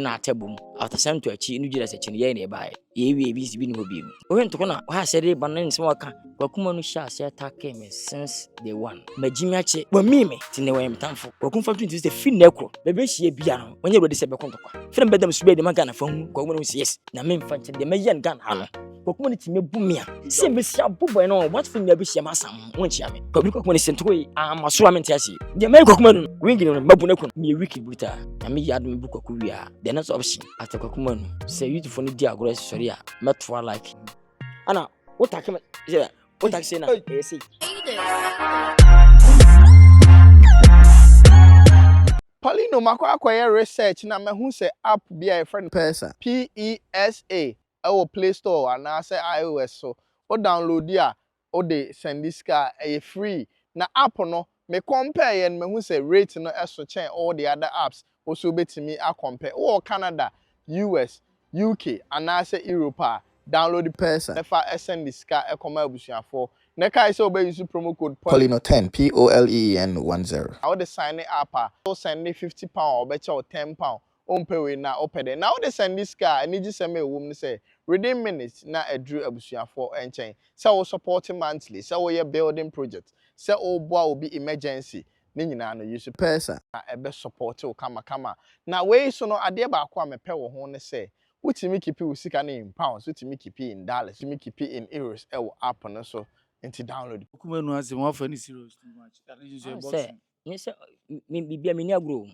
na atabum after some to achi nu jira se chine ye na bae ye wi bi ni hobi mu o hento na ha sere banan nsem waka kwakuma no sha se atake me since day one magimi ache wa mime tine wa mtamfo kwakumfa 20 the fin nekro bebe hie bia no onye rodi se bekontokwa film bedam sube de maka na fa hu kwakuma no yes na me mfa nche de meyen gan ha no kwakuma no time bu mia se me sia boboy no what film na be hie masam wonchia me kwakuma no sentoko amaso amenti asi de me kwakuma no ring no mabu na kun me wiki buta na me yad me bu kwakuwia the next option after kwakuma no say you for no dia agro sorry a metwa like ana what take me what take say na say Paulino makwa akwaya research na mehu se app bia e friend PESA PESA our Play Store and na say iOS so o download dia o de send this car e free na app no me compare yen mehu se rate no eso chen all the other apps also betimi a compare o Canada US UK and na say Europe download the PESA nefa send this car e come abusuafo na kai say obey use promo code Paulino 10 POLEN10 I would sign it up so send me £50 or better or £10 on pay we na open there now they send this car and just send me a woman say within minutes na a drew abusia for enchain so we supporting monthly so we building project so all boy will be emergency ni nyina no use PESA e be support o kama na we so no ade ba akwa me pɛ wo ho ne say wutimi keep you sika na in pounds wutimi keep in dollars wutimi keep in euros e wo app no so into download Kuma no ase mo fa ni serious too much that is your box me say me bibia me ni agro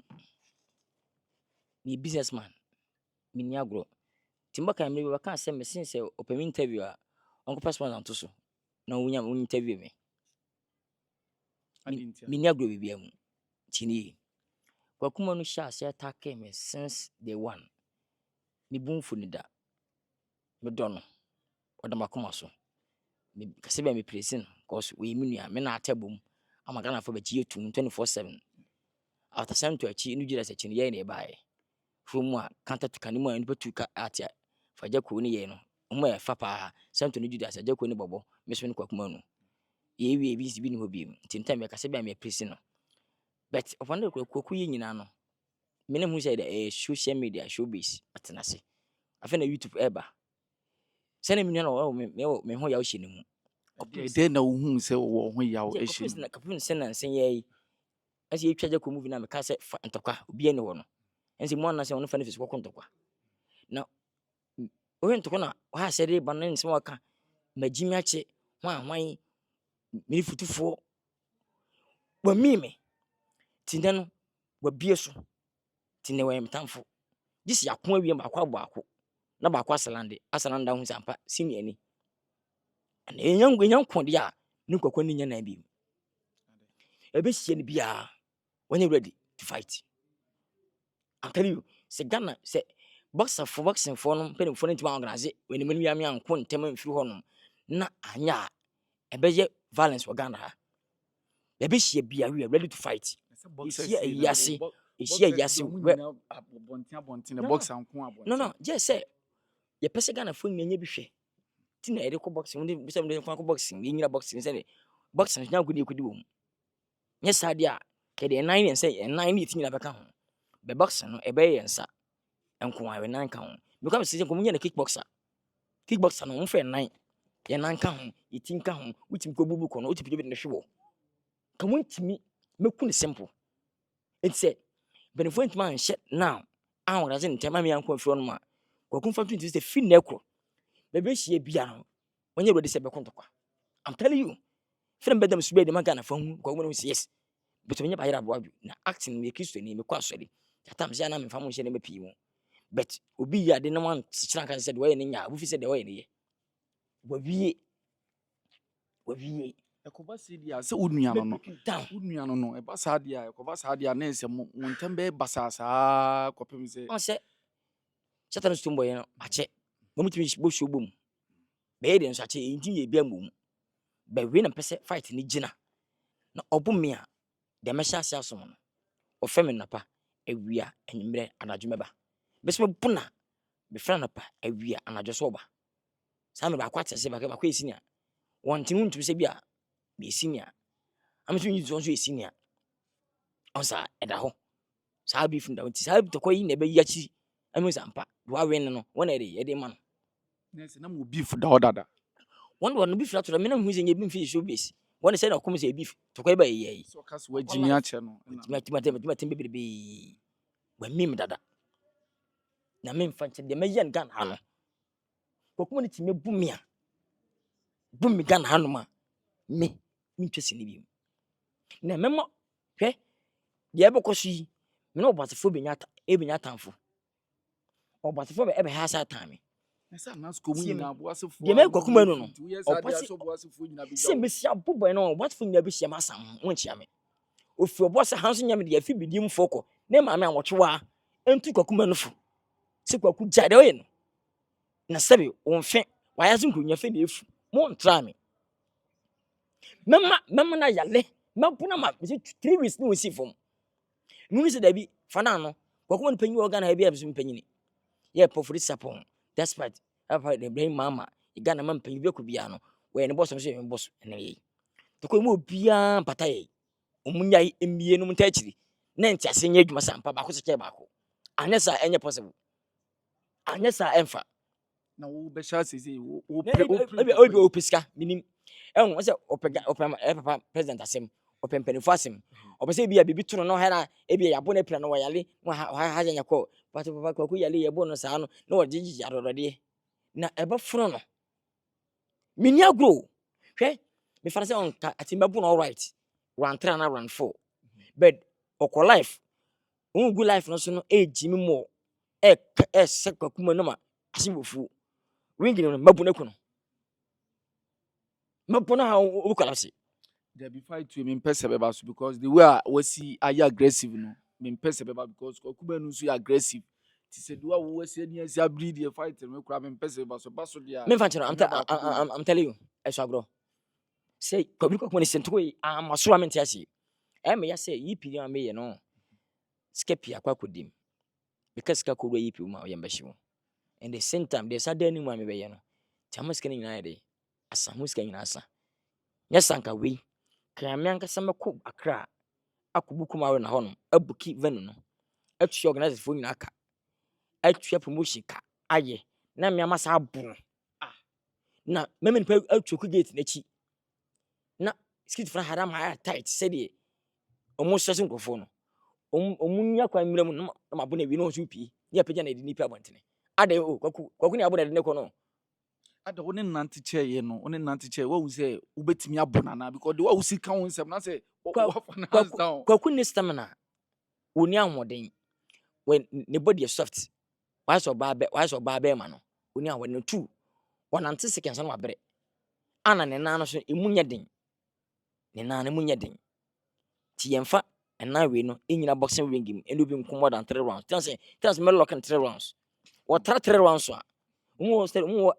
me businessman me ni agro timba kan me be kan say me since open interview a onko passport na to so na wonya interview me me ni agro bibia mu tini kwakuma no sha se attack me since day one me bumfu ni da me dono odamakoma so me kase be me pressing cause we minua me na atabum amagana for be chi 24/7 after some to achi nu jira se chine ye na bae from a counter to kanimu and put ka atia for jako ni ye no mo e fa pa some to nu jira se jako ni bobo me so ni kwakuma no ye wi bi ni hobi tinta me kase be me pressing no but upon the kwaku yi nyina no me ne hu say the social media showbiz atenase afa na YouTube eba sene minua no me ho ya wo hye ni mu de na wo se wo ho yawo e hye na kapun sene nsen ye asi etwaje ko movie na me ka se ntokwa obi ene wo no ensi mo na se ono fa ne fisi ko ntokwa na o ntokwa na ha sere banan nsem waka magimi ache hwan me futufo wa mime tinde no wa bie so tinde wa mtamfo gisi yakon awie ba kwa na ba kwa asalanda hu sampa sini ani na enyan konde a ni kwakwa ni nya na bi ebe hie ni bia when you ready to fight I'm telling you se Ghana se boxing for no pen for no organize when you me anko ntem mfiri ho no na anya ebeye violence wa Ghana ha ebe hie bia we are ready to fight hie yase bontin box anko abontin no just say ye pese Ghana fo nyanya bi hwe ti na ere ko boxing we bi some dey ko boxing ye nyina boxing say boxing nya gudi ekudi wo mu nye sade a ke de 9 and say 9 ni ti nyina beka ho be boxing no ebe ye nsa enko awe nan ka ho because say ko munya na kickboxer no mo fe 9 ye nan ka ho yitin ka ho wutim ko bubu ko no utipi bi ne hwe wo ka mo ntimi meku ne simple it said benefit man shit now an raze ntema me yanko afiro no ma kwakumfa 20 say fin nekro bebe hie bia no onye rodi se bekontokwa I'm telling you film bedam sube de maka na fa hu kwa mo yes but onye ba yira bo adu na acting me Kristo ni me kwa sori tatam sia na me fa mo hye na me pii mu but obi ya de no man chira kan said way ne nya obi fi said way ne ye wa wie ekoba se dia se unua no no eba sa dia ekoba sa dia na ese mo ntembe basasa kopem se on se satan stumbo ye no ache mo mutimi bo show bom be de nso ache ntin ye bia mum be we na pese fight ni gina na obum a de mesha ase asom no o femi napa awia enimre anadwumeba besme buna be fra napa awia anadwoso oba sa me ba kwa tese ba kwa esinia wontin untum se bia be esinia amtu nyi zonso esinia onsa eda ho sa bi funda wonti sa bi to koyi na be yachi emu sampa wa win no wona e de ma no Yes, na mo beef da odada. wona no beef la to me na hu se nye beef fi showbiz wona say na kom se beef to ko e ba ye So case we jimi ache no. matem bebrebe wa mim dada na me mfa nche de me yen gan ha no kokuma ni time bu me a bu me gan ha no ma me ntwese ni bi na memo hwe de e bekoso yi me no obasefo benya tamfo obasefo be ebe ha sa time Esa na sko mu nyina bo asefo. de me kokuma no no Opasi so bo asefo nyina bi. se me sia bobo no obasefo nyina bi sia masam won chia me ofi obose hanso nyame de afi bidim foko na ma me anwotwewa entu kokuma no fo se kwaku jade oye no na sebe wonfe wayaze nkunya fe na efu mo ntra me mema na yale mabuna ma 3 weeks ni won fom nunu se dabi fana no kokuma no panyi organ ha bia biso panyini ye pofuri sapon despite apa de brain mama igana man panyi be ko bia no we ne boss so ye boss na ye to ko mo bia pata ye omunya emie no mta akiri na ntiase nya adwuma sampa ba ko se ke ba ko anya sa enye possible anya sa emfa Na wo be sha sisi wo obi opiska minim ehun se papa president asem opempenifo asem opese bia bibi tuno no hera e bia yabo na pira no wayale ha nya ko papa kwaku yale yabo no sa no na wajiji arorode na ebe furo no mini agro hwe me fara se on atimbabu no all right run 3 na run 4 but oko life ungu life no so no ejimi mo se kwakuma no ma asibofu ring no mabu na kuno mabu na ha o collapse there be fight to me pese beba so because the way we see are aggressive no me pese beba because okuba no so aggressive ti se do we see any ase breed the fight me kura me pese beba so baso dia me fanchero I'm telling you eso agro say kwabiri kokuma ni sento yi amaso amenti ase me ya say yi piri am me ye no skepi akwa kodim because ka ko yi piri ma o yemba shiwo and the same time there's other any man me be ye no chamaske ni nyina de asamuske nyina asa nyasanka we krame anka samako akra akobukum awe na hono abuki venu no atwa organize fo nyina aka atwa promotion ka aye na me amasa abu na meme nipa atwa gate na chi na skit fra haram ha tight said e omo stress nkofo no omunya kwa mmerem na mabu na wi no so pi ya pagya na di nipa abantene ade o kwaku ni abu na de ne ko no ada woni nante che ye no woni nante che wo say ubetimi abona na because the way we see kan won sem na say kwaku ni stamina oni amoden when ne body is soft why so ba be ma no oni awon no two wonante seconds no abre ana ne na no so emunya den ne na ne munya den ti yemfa ena we no enyina boxing ring him eno bi nko more than 3 rounds tell me lock in 3 rounds what 3 rounds so mo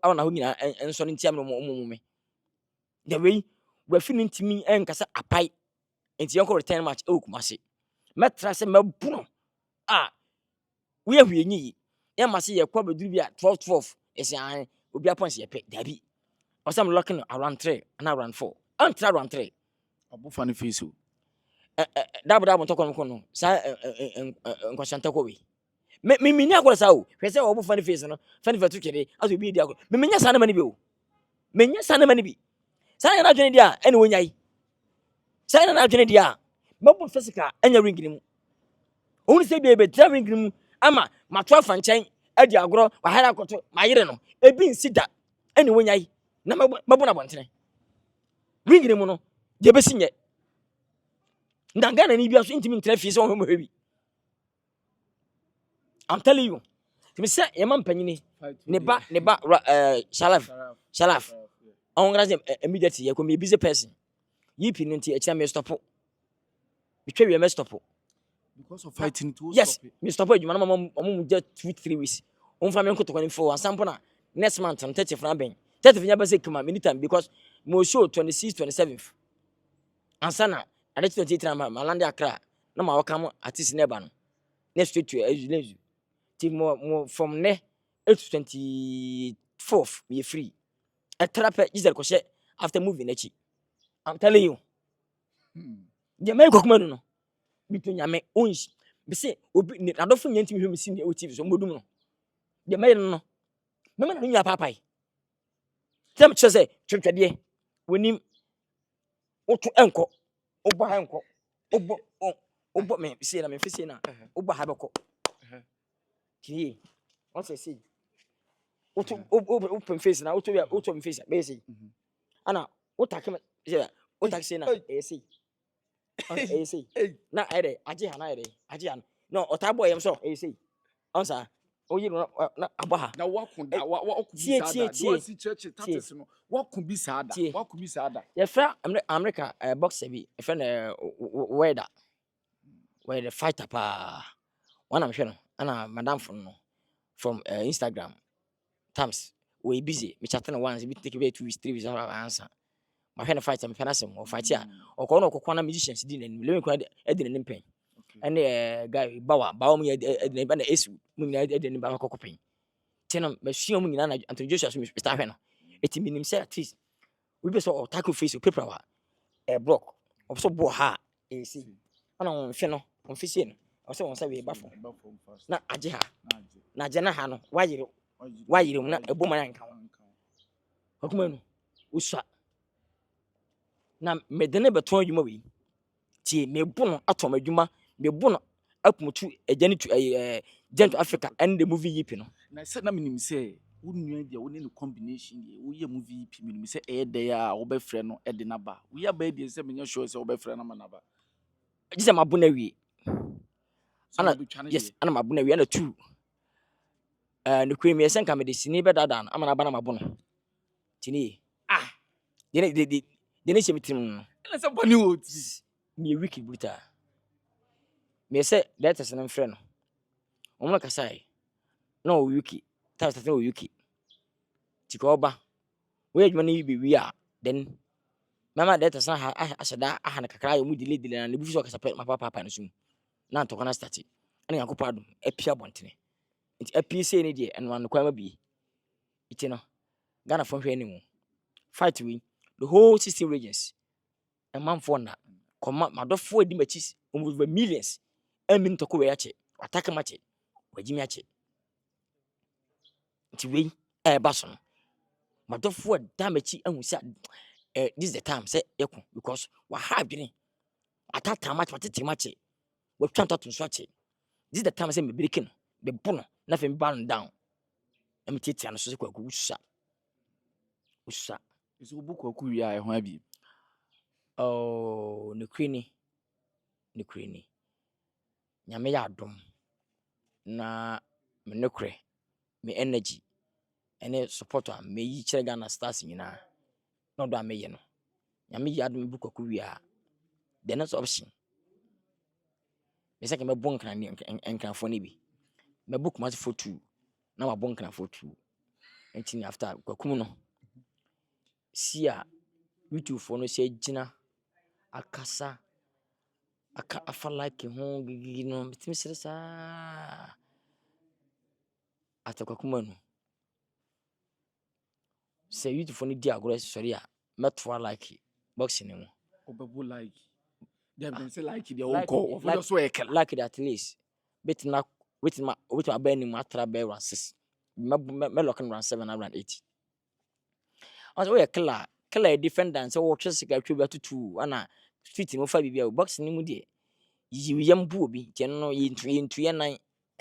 awon aho nyina enso ne ntiam no mo me the way we feel ntimi enkasa apai enti yanko return match e okumase metra se mabuno we ahwe nyi e ma se ye kwa beduru bi a 12 ese obi apons ye pe dabi osam locking around 3 and around 4 and around 3 abu fani face o dabu ntoko no sa nkwashanta ko we me ni akola sa o hwe se obu fani face no fani fa tukere aso bi di akola me nya sa na mani bi o me nya sa na mani bi sa na adwene dia ene wonyai sa na adwene dia mabu physical enya ring ni mu onu se bi be tra ring ni mu ama mato afa nchen adi agoro wa hara koto mayire no ebi nsida ene wonyai na mabu na bontene ring ni mu no de be sinye ndanga na ni bi aso intimi ntra fi se o hwe I'm telling you me say yema mpanyini ne ba Shalaf on graze immediately ye ko me busy person yipi nti e kira me stop bitwe we me stop because of fighting to yes stop it. me stop adwuma na mama just 2-3 weeks on fa me nkoto kwani for asampo na next month am 30 fra ben 30 nya ba say kuma anytime because mo show 26-27th ansana ade 28 na malande akra na ma wakam artist neba no next week to ezu ti mo from ne 24th we free a trap Giselle Koshe after movie nechi I'm telling you the man kokuma no bitu nyame onshi be say obi adofo nyantimi hwe mesi ne TV so modum no de me no me na nya papa yi tem che se twetwede wonim woto enko obo ha enko obo me se na me fese na obo ha beko kini won say woto open face na woto me face be say ana wotake me wotake say na say say na ere aje ha na ere aje ha no otabo yem so say onsa oyi no na abaha na wakunda wakubi sada do wasi church tatis no wakubi sada ye fra America boxer bi e fra na where the fighter pa one am hwe no ana madam from Instagram times we busy me chat na once we take about 2 weeks 3 weeks answer ma hwe na fighter me fa na sem o fight a o ko no kokwa na musicians di na le me kwa edi na nimpen ene guy bawa mu edi na esu mu nyina edi na ba kokopen tena me hwia mu nyina na Anthony Joshua so me start hwe no eti minim say at least we be so tackle face o paper wa block o so bo ha see ana on hwe no on fisi no o so on say we bafo na aje ha na aje na ha no wayire mu na ebo man anka akuma no uswa na medene beton adwuma we tie mebu no atom adwuma mebu no apumutu agani tu Gent Africa and the movie yip no na say na minim say wonua dia woni ne combination dia wo ye movie yip minim say dey a wo be frɛ no de na ba wo ya ba dia say menya show say wo be frɛ na ma na ba gise mabu na wie ana yes ana mabu na wie na two ne kwemi esen ka me de sini be dada na amana bana mabu no tini de ne shemitim no na say bani wo ti me wiki bruta me say that is an friend no omna kasai no wiki ta sta no wiki tiko oba we adwuma ni bi wi a then mama that is na asada aha na kakra yo mu dile na ne bu so kasa papa no sum na to kana start ana yakopɔ adom apia bontene nti apia sei ne de eno an kwa ma bi iti no Ghana fo hwe animu fight we the whole 16 regions a man for na koma madofo edi machis over millions emin to ko we ache attack match wajimi ache nti we baso no madofo da machi ahu sa this is the time say yeko because wa ha adwene atata match watete match we twanta to so ache this is the time say me breaking the bono na fe me ban down am titia no so se kwa usa so buku ku wi a ho abi oh ne kwini nyame ya adom na me nokre me energy ene support am me yi kire Ghana stars nyina no do am ye no nyame ya adom buku ku wi a the next option me say ke me bon kan enkan fo ni bi me book match for 2 na ma bon kan for 2 enti after kwakum no sia YouTube for no say gina akasa afa like ho gigi no bitimi sere sa atakwakum no say YouTube for no di agora sorry a metwa like boxing no obabu like dem say like the whole call of just so ekel like it at least betina wetin abani mu atra be run 6 me lock run 7 and run 8 also we killer defender so what just ga twa tutu ana street mo fa bibia boxing ni mu de yiyem bu obi je no yintu ye nan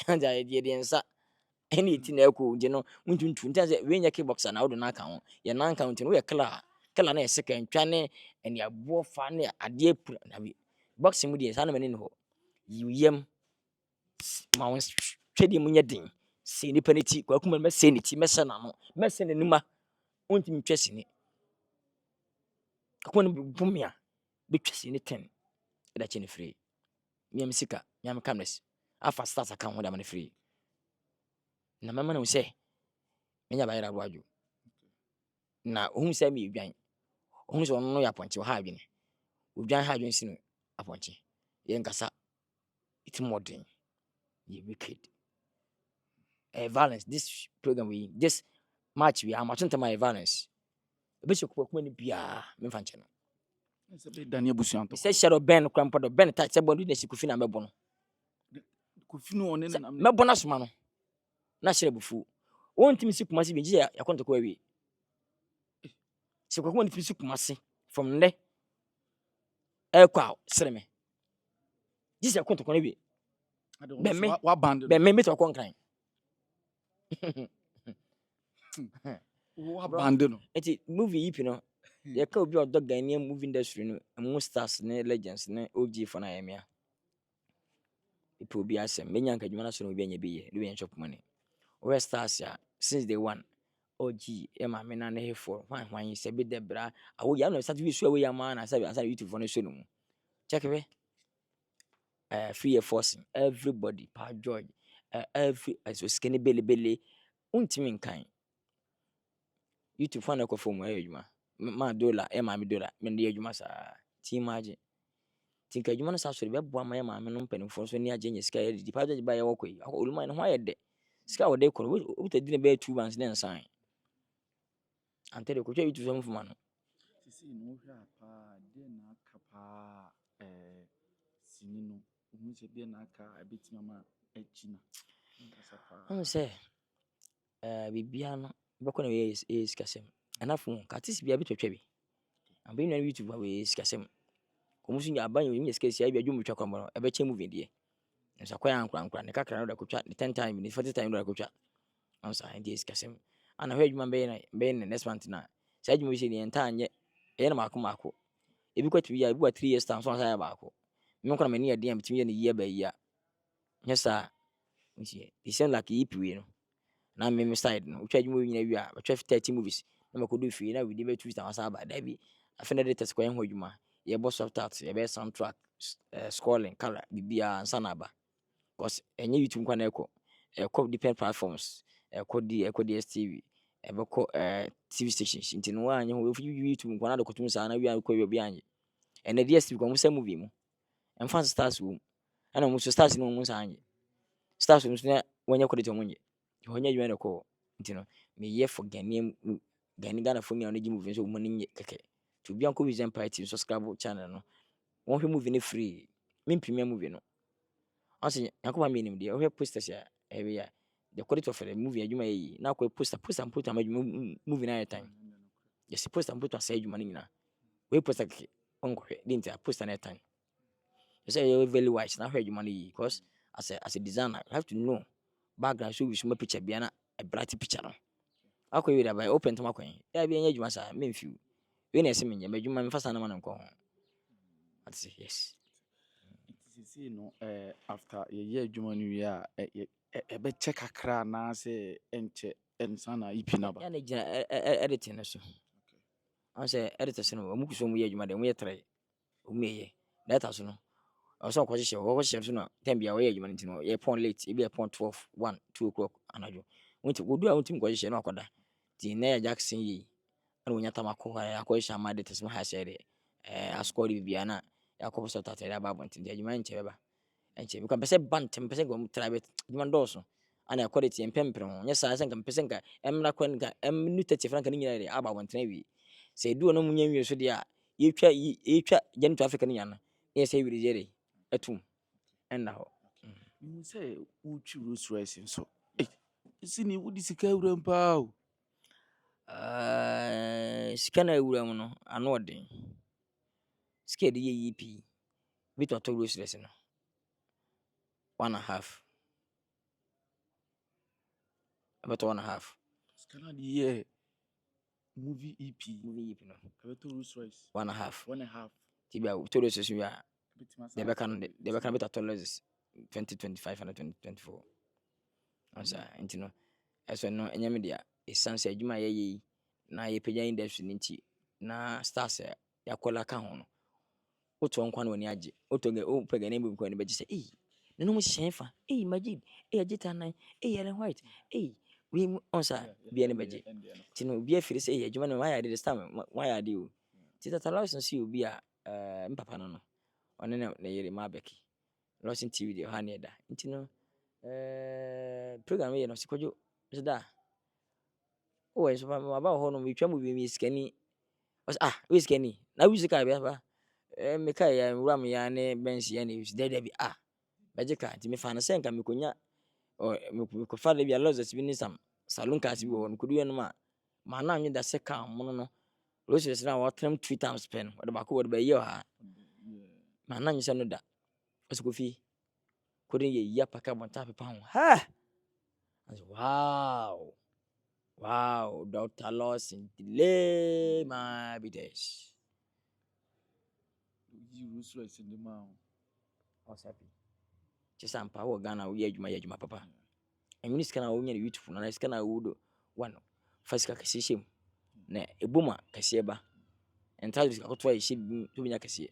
anja de nsa eni ti na eko je no muntuntu ntaze we nya kickboxer na wodo na aka ho ye nan ka ntino we killer na eseka ntwa ne eni abo fa ne ade pu na bi boxing mu de sa na mani no yiyem ma won twedi mu nya din se ni paniti kwa kuma me se ni ti me se na no me se ne numa ontimi twesi ni akwa no bumia be twesi ni 10 da che ni free miam sika miam cameras afa start aka ho da man free na mama na say menya bayira boaju na ohun say me dwan ohun so no ya ponche ha adwene odwan ha adwene sinu aponche ye nkasa it modern ye wicked violence this program we this match we am atun my violence be se kuma ni bia me fa nche no se be Daniel Busuan to se shadow ben krampo do ben ta se bodu na si kufi na mebo no kufi no one na mebo na soma no na shere bufu wontimi si Kumasi bi gye yakɔ ntɔkwa awie. Sɛ kwaku ntimi si Kumasi from nnɛ ɛkɔ a sere me. Gye sɛ yakɔ ntɔkwa no awie. Bɛmme bɛmme mɛtumi akɔ nkran. Abandon no. Enti movie yi pi no yɛka obi a ɔdɔ Ghanaian movie industry no mu stars ne legends ne OG for na yɛmia. Ipo obi asɛm menya nka adwuma no so no obi anya bi yɛ ne bi chop money. Where stars ya since day one OG Emma me na ne hefo hwan sɛ bi debra awo ya no start we so we ya ma na sɛ asa YouTube for no so no mu. Check we free forcing everybody pa George every so skinny belly untimi nkan YouTube for na ko fo mu adwuma ma dollar Emma me dollar me de adwuma sa ti imagine tinka adwuma no sa so be boa ma ma me no mpanimfo so ni agye nya sika yɛ di pa George ba yɛ wɔ kɔ yi oluma no ho ayɛ de sika wo de kɔ no wo ta di ne be 2 months ne nsan ante de ko twa YouTube so mfuma no Sisi no hwa pa de na aka pa sini no hu se de na aka abetima ma achina sɛ bibia no bɛkɔ na yɛ sikasɛm anafo ka tisi bia betwetwa bi ambe nwa YouTube ba we sikasɛm komu so nya aban yɛ sikasi ya bi adwum twa kwamɔ no ɛbɛkyɛ movie deɛ nsa kwa ankra ne kakra no da kotwa the 10 time ne 40 time no da kotwa ansa ndi sikasɛm ana hwɛ adwuma bɛyɛ ne next month na sɛ adwuma bi sɛ ne enta anye ɛyɛ na mako ebi kwatu bi ya ebi wa 3 years time so ansa ya baako me nkɔ na mani yɛ den bitimi yɛ ne yie ba yi a nyɛ sa nsie the same like EPW no na me side no utwa adwuma nyina wi a betwa 30 movies na makodo fie na within 2 weeks ansa ba da bi afena de test kwan ho adwuma yɛ boss of art yɛ be soundtrack scoring color bibia ansa na ba because enye YouTube kwa na ɛkɔ different platforms ɛkɔ DSTV ɛbɛkɔ TV stations nti no anye ho YouTube kwa na de kotum sa na wi an kɔ obi anye ɛna DSTV kwa mu sɛ movie mu ɛmfa stars wo ɛna mu so stars no mu sa anye stars no so na wɔnyɛ credit wɔn nye wɔnyɛ adwuma na kɔ nti no me yɛ for Ghana for me on the movie so mo nye keke to bi anko Vision Party subscribe channel no won hwe movie no free me premier movie no ase yanko me nim de o hwe posters ya ewe ya the quality of the movie adwuma yi na ko poster put am adwuma movie na time yes poster put am say adwuma nyina we poster keke onko hwe de ntia poster na time you say you very wise na hwe adwuma no yi because as a designer you have to know background so we should picture bia na a bright picture no akoy we da by open to makwan ya bia nya adwuma sa memfiu we na ese menye adwuma me fasa na ma nko ho ati yes sisi no after ye adwuma no wi a be check akra na se enche ensa na ipi na ba ya na gina editing no so an say editors no mu kuso mu ye adwuma de mu ye tre mu ye data so no also ko hye so no time bia we ye adwuma ntino ye pon late e bia pon 12 1 2 o'clock anajo wonti godu a wonti ko hye no akoda ti na ya Jackson yi ana wonya tamako ha akɔ hye ama editors mu ha hye de ascore bia na yakɔ so tata ya babo nti adwuma nche beba enche bi ko pese bant pese go mu try bet adwuma ndoso ana akɔ de ti empempre ho nya sa senka pese nka emra kɔ nka nu 30 franka ni nyina de ababo ntina wi se du no munya wi so de a yetwa Gen to Africa ni nyana e se wi de jere atum enna ho mu say uchi Rolls Royce so isi ni wudi sika wura mpa o sika na wura mu no ano odin sika de ye pi bit to Rolls Royce no 1.5 about 1.5 sika di ye movie EP no about Rolls Royce 1.5 tibia to Rolls Royce ya de beka bit to Rolls 2025 and 2024 ansa intino eso no enyame dia esanse adwuma ye na ye pagya industry nti na stars ya kola ka ho no oto nkwa na woni age oto pagya na mbu kwa ni beji say no mu hyefa Majid agita nan Ellen White we onsa bia ne beji tino bia firi say adwuma no why I did this time why I do tita license you bia mpapa no one na yere mabeki Lawson TV de ha ne da ntino program ye no sikojo da o eso ma ba ho no mi twa mu bi mi skani we skani na we sika bia ba me kai ya ram ya ne bench ya ne de bi beje ka ti me fa na senka me konya o me ko fa de bia lozes bi ni sam Saloon cars bi wɔ no kodu no ma na anwe da se ka mo no Rolls-Royce na wɔtram 3 times pen wɔde baako wɔde bɛyɛ ha ma na nyɛ no da ɔsɛ Kofi kodu yɛ yia paka bonta pepa ho ha I said, wow Dr. Lawson delay my bitters You Rolls-Royce in the man. I was happy just am pa wo Ghana wo yɛ adwuma papa ɛmini sika na wo nya YouTube na sika na wo do one first ka kɛse hyɛm na eboma kɛse ba entirely sika kɔtɔ yɛ hyɛ to binya kɛse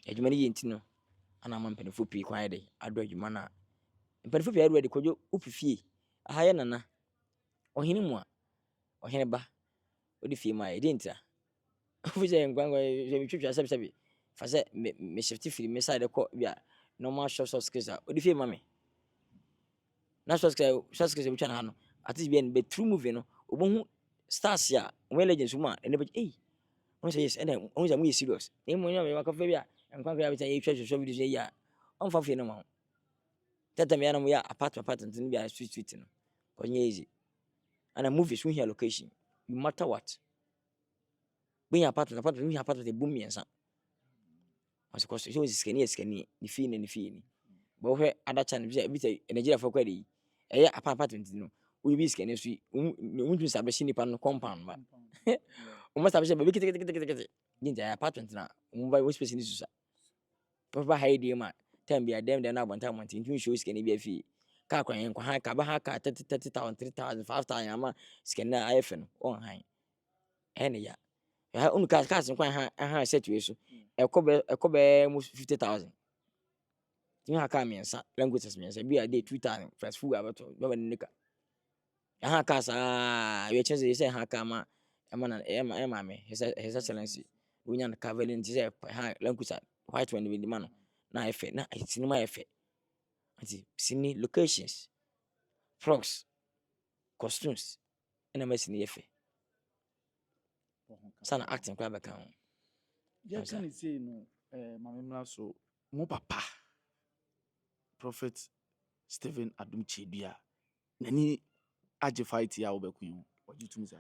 adwuma ni yɛ ntino ana ma mpanifo pii kwan yɛ de ado adwuma na mpanifo pii ayɛ de kɔdwo opifie aha yɛ nana ɔhene mu a ɔhene ba odi fie ma yɛ de ntia ofisɛ ngwangwa yɛ mitwitwa sɛbsɛbi fa sɛ me shift firi me side kɔ bia normal short skills a odi fie ma me na short skills bitwa na ha no at least bia be true movie no obohu stars ya when legends mu a ene be on say yes ene on say mu serious e mo nya me wakafa bia nkwankwa ya bitwa yɛ twitwa show videos yɛ ya on fa fie no ma tata me ya no ya apart ntin bia street no onye easy and movies we here location no matter what when your apartment we have apartment boom miensa as course so is scanny ni fee ni but where other channel bi say Nigeria for kwadi eh apartment no we be scanny so we do establish ni pan compound ba we must establish be kiti ninja apartment na we buy space ni susa we buy high day ma time be dem na abonta montin tun show scanny be fee ka kwan yen kwa ha ka ba ha ka 30,000 3,000 5,000 ama scanny na IF no on han ene ya ya unu ka nkwan ha set we so ekobe mu 50,000 tin ha ka miensa languages miensa bi a dey 2,000 fast food abato baba nika ya ha ka sa we chenze say ha ka ma na ema me his excellency unya na cavalent say ha language white one with the man na efe na cinema efe anti sini locations props costumes ena masini efe sana acting kwa beka ho Yeah, can you say no? Mamma so mo papa Prophet Stephen Adum Chedua nani age fight ya obeku yin what you to me say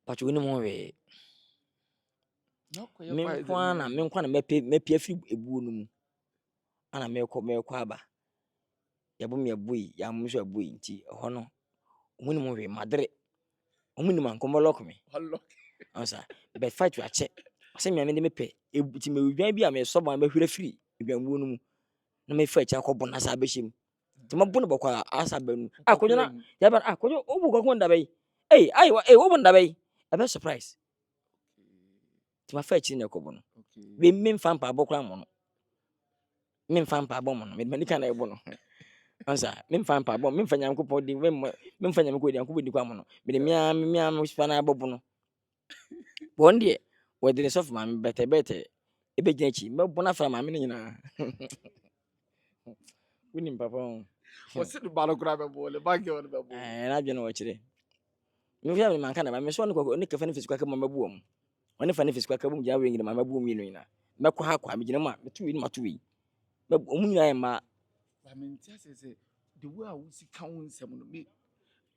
pacho ni mo we no ko me nkwa na mepe afiri ebuo no mu ana mekɔ aba yabo me aboyi ya mo so aboyi nti ho no ohuni mo we madre ohuni man komo lock me hello ansa be fight wa che ase me de mepe ti me udwan bi a me so ban behwere firi udwanbuo no mu na me fight akɔbo na sa behim ti mo bo no bɔkɔ asa ba nu akonyo na ya ba akonyo obu gɔkɔ nda bai ai obu nda bai a be surprise ti ma fight ni akɔbo no be me mfa mpa abɔkɔ am no me mfa mpa abɔ mo no me mani kana ebo no ansa me mfa mpa abɔ me mfa nyankopɔ di me mfa nyankopɔ di nyankopɔ di kwa mo no me de mia mo spa na abɔbo no bon de we de sof ma me bete e be gina chi me bo na fra ma me nyina wini papa on o se do balo kura be bo le bag on be bo na dwe no wo kire me fia me man kana ba me so no ne kafa ne fisikwa ka mama buom one fa ne fisikwa ka bum ja we ngina mama buom yi no nyina me kwa ha kwa me gina ma me tu wi ma tu wi me omu nyina ma ba me ntia se the way we see kan nsem no me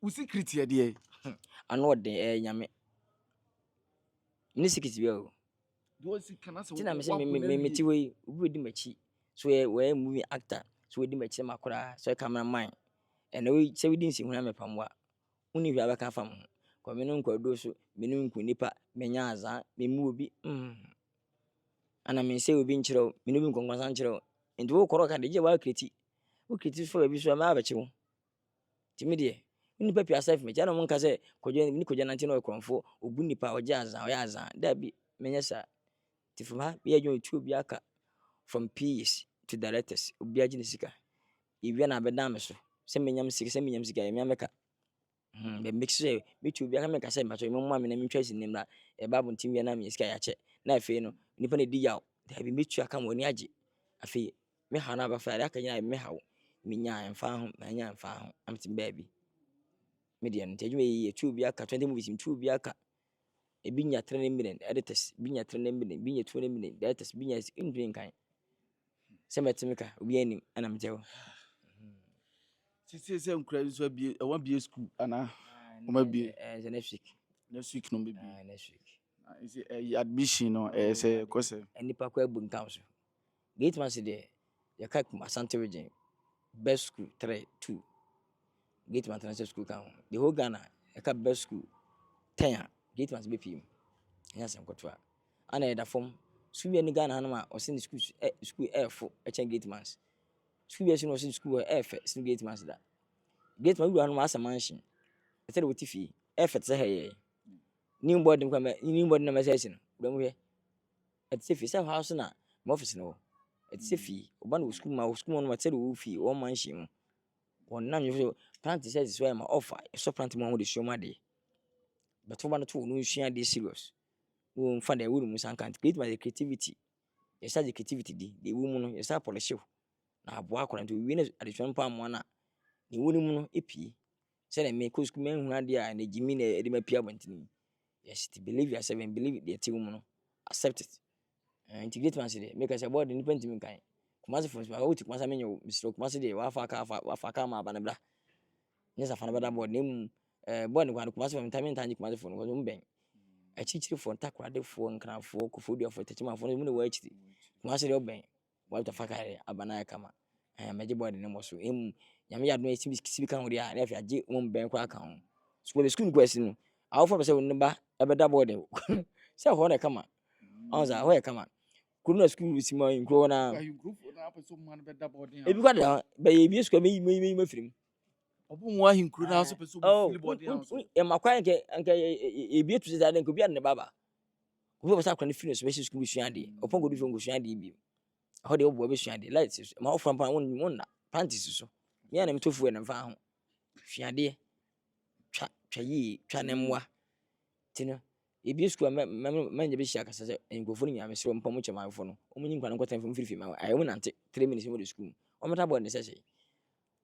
we see critique de ano de nyame ni sikiti bi o do see kan ase tina me se me ti we obi di machi so we movie actor so we di machi makora so cameraman and we say we didn't see when me pamwa uni hwa baka fam ko me no nkwado so me no nku nipa me nya aza me mu obi ana me se obi nkyerɛw me no bi nkonkwansa nkyerɛw enti wo kɔrɔ ka de je wa kriti so bi so ma abache wo ti me de nipa pia self me jana mo nka se kojo ni kojo nanti no ekrɔmfo obu nipa oje aza o ya aza da bi me nya sa ti fuma me ya jo tu obi aka from PS to directors obi agine sika iwi na abeda me so se menyam sika ya me ameka be mix say me tu obi aka me ka se mbacho me mma me na me twa sinim na e babu ntim ya na me sika ya che na afi no nipa na di yaw da bi me tu aka mo ni age afi me ha na ba fa aka nya me ha wo me nya emfa ho me nya emfa ho am tim ba bi me de nti adwuma yi tu obi aka 20 movies tu obi aka e bi nya 3 million editors bi nya 3 million bi nya 2 million editors bi nya indwin kan se metimika obi anim ana mtewo say nkura so be e wan be school ana o ma be next week. next week no be. Next week. You see admission no say course. Nipa kwa ebu nkan so. Gateman say there you ka Asante region best school 3-2. Gateman International School kan. The whole Ghana you ka best school 10. Gateman be pim. Nya sem kotwa. Ana da form school be ni Ghana na ma o say school school F e chen Gateman. School be no say school F sin Gateman da. Gateman we no asa mansion. E say the wotifi F say hey. New board na message no. Dem we et say fi say house na my office no. Et say fi oba no school no ma tell wo fi one mansion. One na you plant says is where my offer. So plant mo dey show my day. But oba no to no hia dey serious. We find the room san can't create my creativity. You start the creativity the woman you start polish. Na aboa akora nti we na addition pa mo na. The woman no epi. Say na me school men hu ade a na jimi na e de ma pia bantini. Yes, to believe yourself and believe the team woman accept it. Integrate man say make us about the independent kan. Kumasi for I want to kumasi menyo Mr. Kumasi dey wa fa ka ma ba na bra. Nyesa fa na bada board name board no kumasi for time time kumasi for no go mben. A chichiri for takwa de for nkran for ko for dia for techima for no mu wa chiri. Kumasi dey oben. Wa ta fa ka abana kama. Meje board ne mo so nyame ya do sibi kan wo dia na afi age mo mben kwa kan ho. School question no. I offer say no ba ebeda board. Say ho na kama. Onza ho ya kama. Kunu school si ma nkro na. You group na person man beda boarding. Ebi kwa da ba ye bi school me firim. Obo nwa hinkru na so person feel boarding house. E makwa nke e bi etu say nko bi an ne baba. Ko be sa kwa ne feel special school sua de. Opon go do fo go sua de bi. Ho de obo be sua de. Light ma offer pan won na panties so. Me na me tofu na mfa ho. Sua de. Twa yi twa ne mwa. Tino ebi school manje be shia kasa se nkofo ni nyame sero mpam chemanfo no omunyi nkwa nkwa tan firi ma ayi nante 3 minutes mo de school o meta board ne sese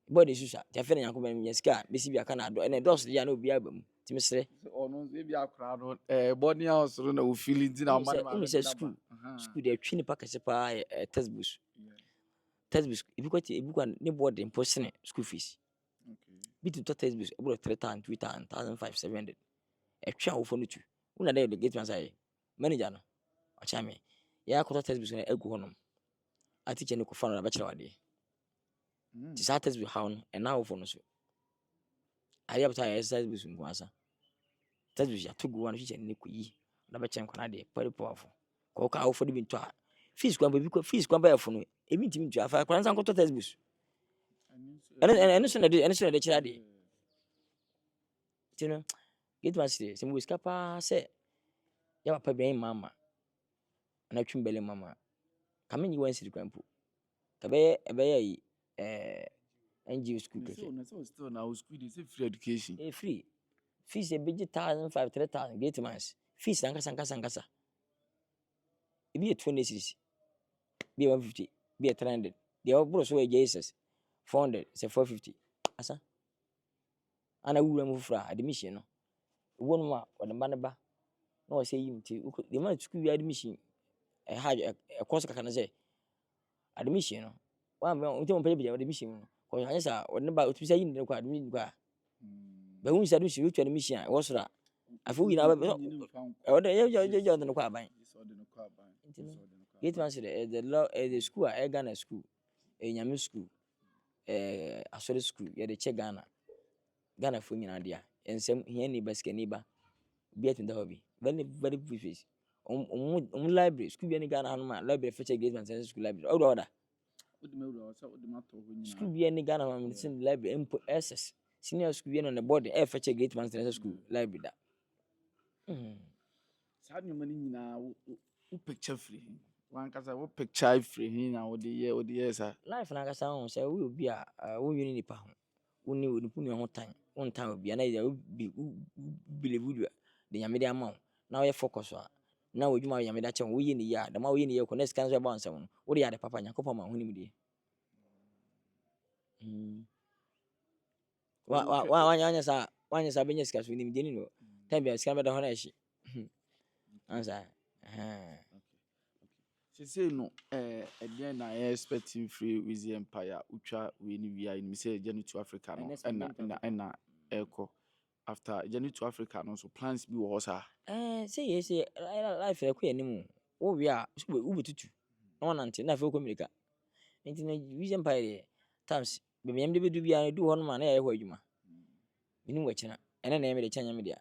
board ne susa ti afa na yanko ban yeska be si bi aka na do na dos ya na obi abam ti mesre ono se bi akra no boarding house ro na o feeling ti na man ma se school de twini pa kase pa textbooks ebi kwa ne board impossible school fees bi to textbooks about 3,000 2,000 1,500 twa wo fo no tu una dey the gate man say manager no acha me ya kwata textbook na egu honom a teacher ne ko fa no bachelor wade ti sa textbook how no and now for no so ari abata exercise book nko asa textbook ya to go one teacher ne ko yi na ba chen kwana de very powerful ko ka wo fo de bi to a fees kwa bi ko fees kwa ba ya fo no ebi ntimi tu afa kwa nsan kwata textbook ene so na de chira de you know get one serious some whisker pa say ya papa bi mama na twumbele mama kame ni wan siri kwampo ka be yi NGO school keke so still na school dey say free education free fees e bigi 1,500 3,000 get months fees sankasa e be 20 cities be 150 be 300 they all bro so e Jesus 400 say 450 asa ana wura mu fra admission no won ma wadamba ba na o say yim ti the man school admission course kaka na say admission no wa me o te mo pay admission no ko anya sa wadamba o ti say yim ne ko admission ko ba hu sa do si o tu admission a wo sora afu wi na ba o de ye no ko aban it was the law the school a Ghana school nyame school asori school ye de che Ghana fo nyina dia ensem hia ni basket ni ba biat nda hobi very face library school bi ni Ghana hanu ma library feature engagement school library order school bi ni Ghana ma medicine library SS senior school bi no na board feature engagement school library da sa nyoma ni nyina wo picture free wan kasa wo picture free hin na wo de ye sa life na kasa ho say wo obi a wo yuni nipa ho woni woni ho tan won tan obi na ya bi believe de nyame de ama na wo focus a na wo dwuma nyame da che wo yi ni ya da ma wo yi ni ya ko next kan so ba nsam no wo de ya de papa nyakopa ma ho ni mu de wanya sa benya sika so ni mde ni no tan bia sika ba da ho na shi ansa say no again na expecting free with empire ultra we ni we in say journey to Africa no next month, Journey to Africa. na echo after journey to Africa no so plans bi wo sa Say life e ko anim wo wi a wo betutu na wonante na fe ko America nti na Vision Empire times be me de bedu bia du ho no ma na ye ho adwuma minim wachina ene na ye me de chanya me dia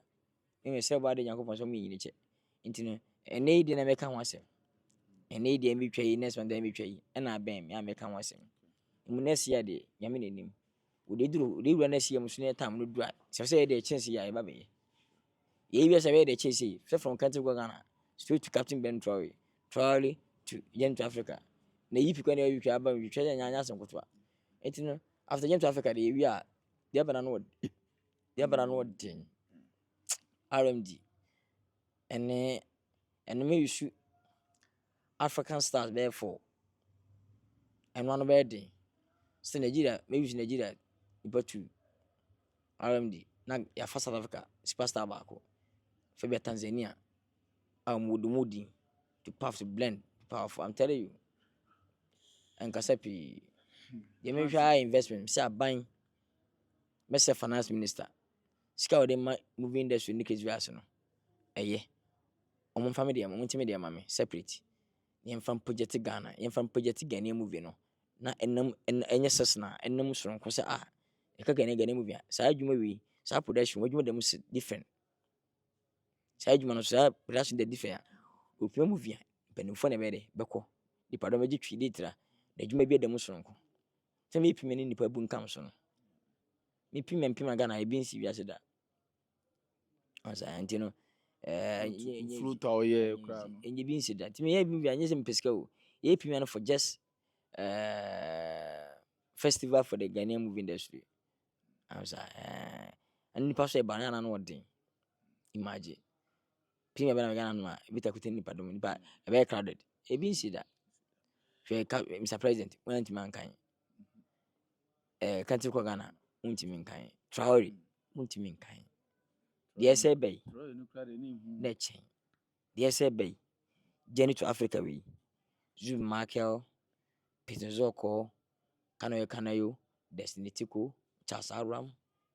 me se ba de Yakobon so me yini che nti no ene yi de na meka ho asem ene yi de mi twa yi next one de mi twa yi ena ben me ameka ho asem mu next year de nyame nenim wo de wura next year mu so ne time no du a se ye de chance ya e ba be ye wi se be de chase se from country go Ghana straight to Captain Ben Traore to Journey to Africa na yi pikwa na yi twa aba mi twa nya asem kotwa nti no after Journey to Africa de ye wi a de aba na no de RMD and me use African stars therefore and one bed so Nigeria me use Nigeria but to RMD na ya for South Africa superstar baako for be Tanzania mudi to path to blend powerful I'm telling you and kasapi they make sure investment say ban me say finance minister sika o dey movie industry ni kezwiase no omo family am ntimi dey mame separate yen from project Ghana yen from project Ghana movie no na enye sesna enum soronko say e ka Ghana movie sa adwuma wi sa production adwuma dem different sa adwuma no sa production dey different opia movie penimfo na be dey beko di pardon meji twi dey tra na adwuma bi dem soronko se me pime ni nipa bunkam so no me pime Ghana e bi nsi wi ase da asa antino fruit or yeah crowd and you been said that me have been anything pesco ye pime for just festival for the Ghanaian movie industry I was and ni pass e banana no odin imagine pime banana Ghana no bita kutin ni padom ni ba e be crowded e been said that Mr. President went to mankind country ko Ghana unti mankind Traore unti mankind the say bay na chain the say bay Journey to Africa we Zoom Michael Peter Zoko Kanayo Destiny Tico Charles Aram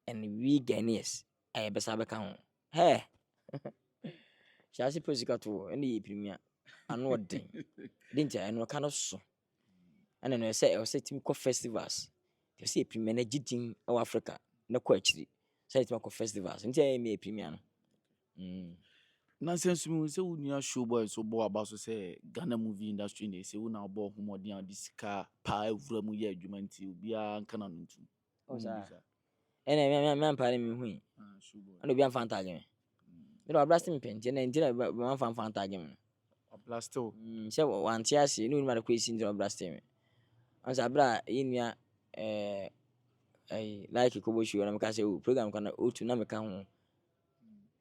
and we Ghanaians I be sabe kan hey Chasi Posica to any premier and what thing didn't I know kind of so and then I say team co festivals they say premier jitin of Africa no ko actually say team co festivals nti I me premier no nonsense me say unia show boy so bo aba so say Ghana movie industry dey say una bo homodin disika pa evura mu ye adwuma nti obi an kana no ntu o sa ene me ampare me hui show boy and obi an fantage me do blast me pen na nti na me fantage me blast o say wan tia se no ma ko esi ndro blast me an sa bra yinia like ko bo shi na me ka say o program kana o tu na me ka ho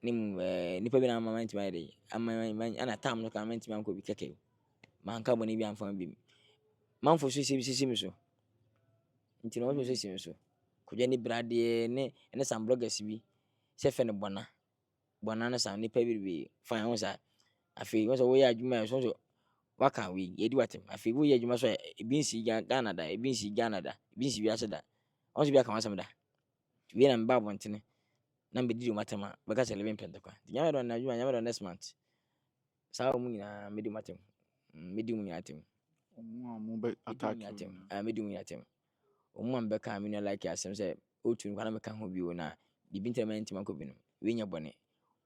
nim nipa bi na mama nti ma dey ana tam no ka ma nti ma ko bi keke man ka boni bi an fam bi man fo so sisi mi so nti no so sisi mi so ko je ni brade ne sam bloggers bi se fe ne bona na sam nipa bi fa ho sa afi wo so wo ya adwuma so waka we ye di watem afi wo ya adwuma so bi nsi Ghana da bi nsi Ghana da bi nsi wi ase da on so bi aka wasam da wi na mba bontene na me di matema be ka 11 pentakwa nyame don na adwuma nyame don next month sa o mu nyina me di matem me di mu nyina tem mo be attack me di mu nyina tem o mu am be ka me no like asem say o tu nkwa na me ka ho bi o na di bi interment man ko bi no we nya bone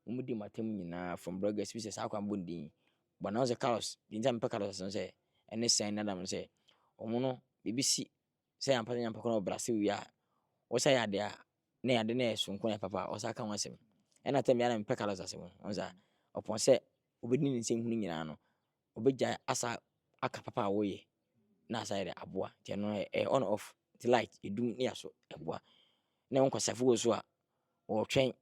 mu di matem nyina from bloggers bi say sa kwa bondi but now the Carlos di ntam pe Carlos say ene sign na dam say o mu no BBC say am pa nya pa ko no Brazil wi a wo say ya de a na ya de na so nko ya papa o sa ka ho asem ena tem ya na me pe Carlos asem on za upon say obedi ni nsem hunu nyina no obegya asa aka papa wo ye na asa ya aboa ti no on off the light edum na ya so aboa na won kwasafo wo so a wo twen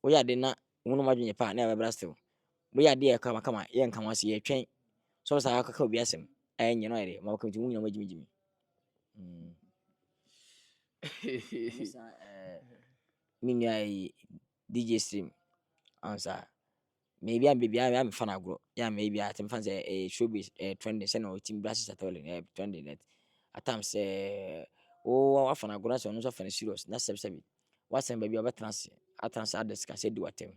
wo ya de na hunu madwenye pa na ya Brazil wo ya de kama ye nka wase ye twen so sa aka ka obi asem enye no ere ma ko ti munya magimigimi minya DJ stream ansa maybe I'm fan agro. Yeah, maybe I'm fans a showbiz trending. Say no team brasses at all trending that. At times oh I fan agro so no so fan serious. That's sebi. What's baby about trans others can say do what them.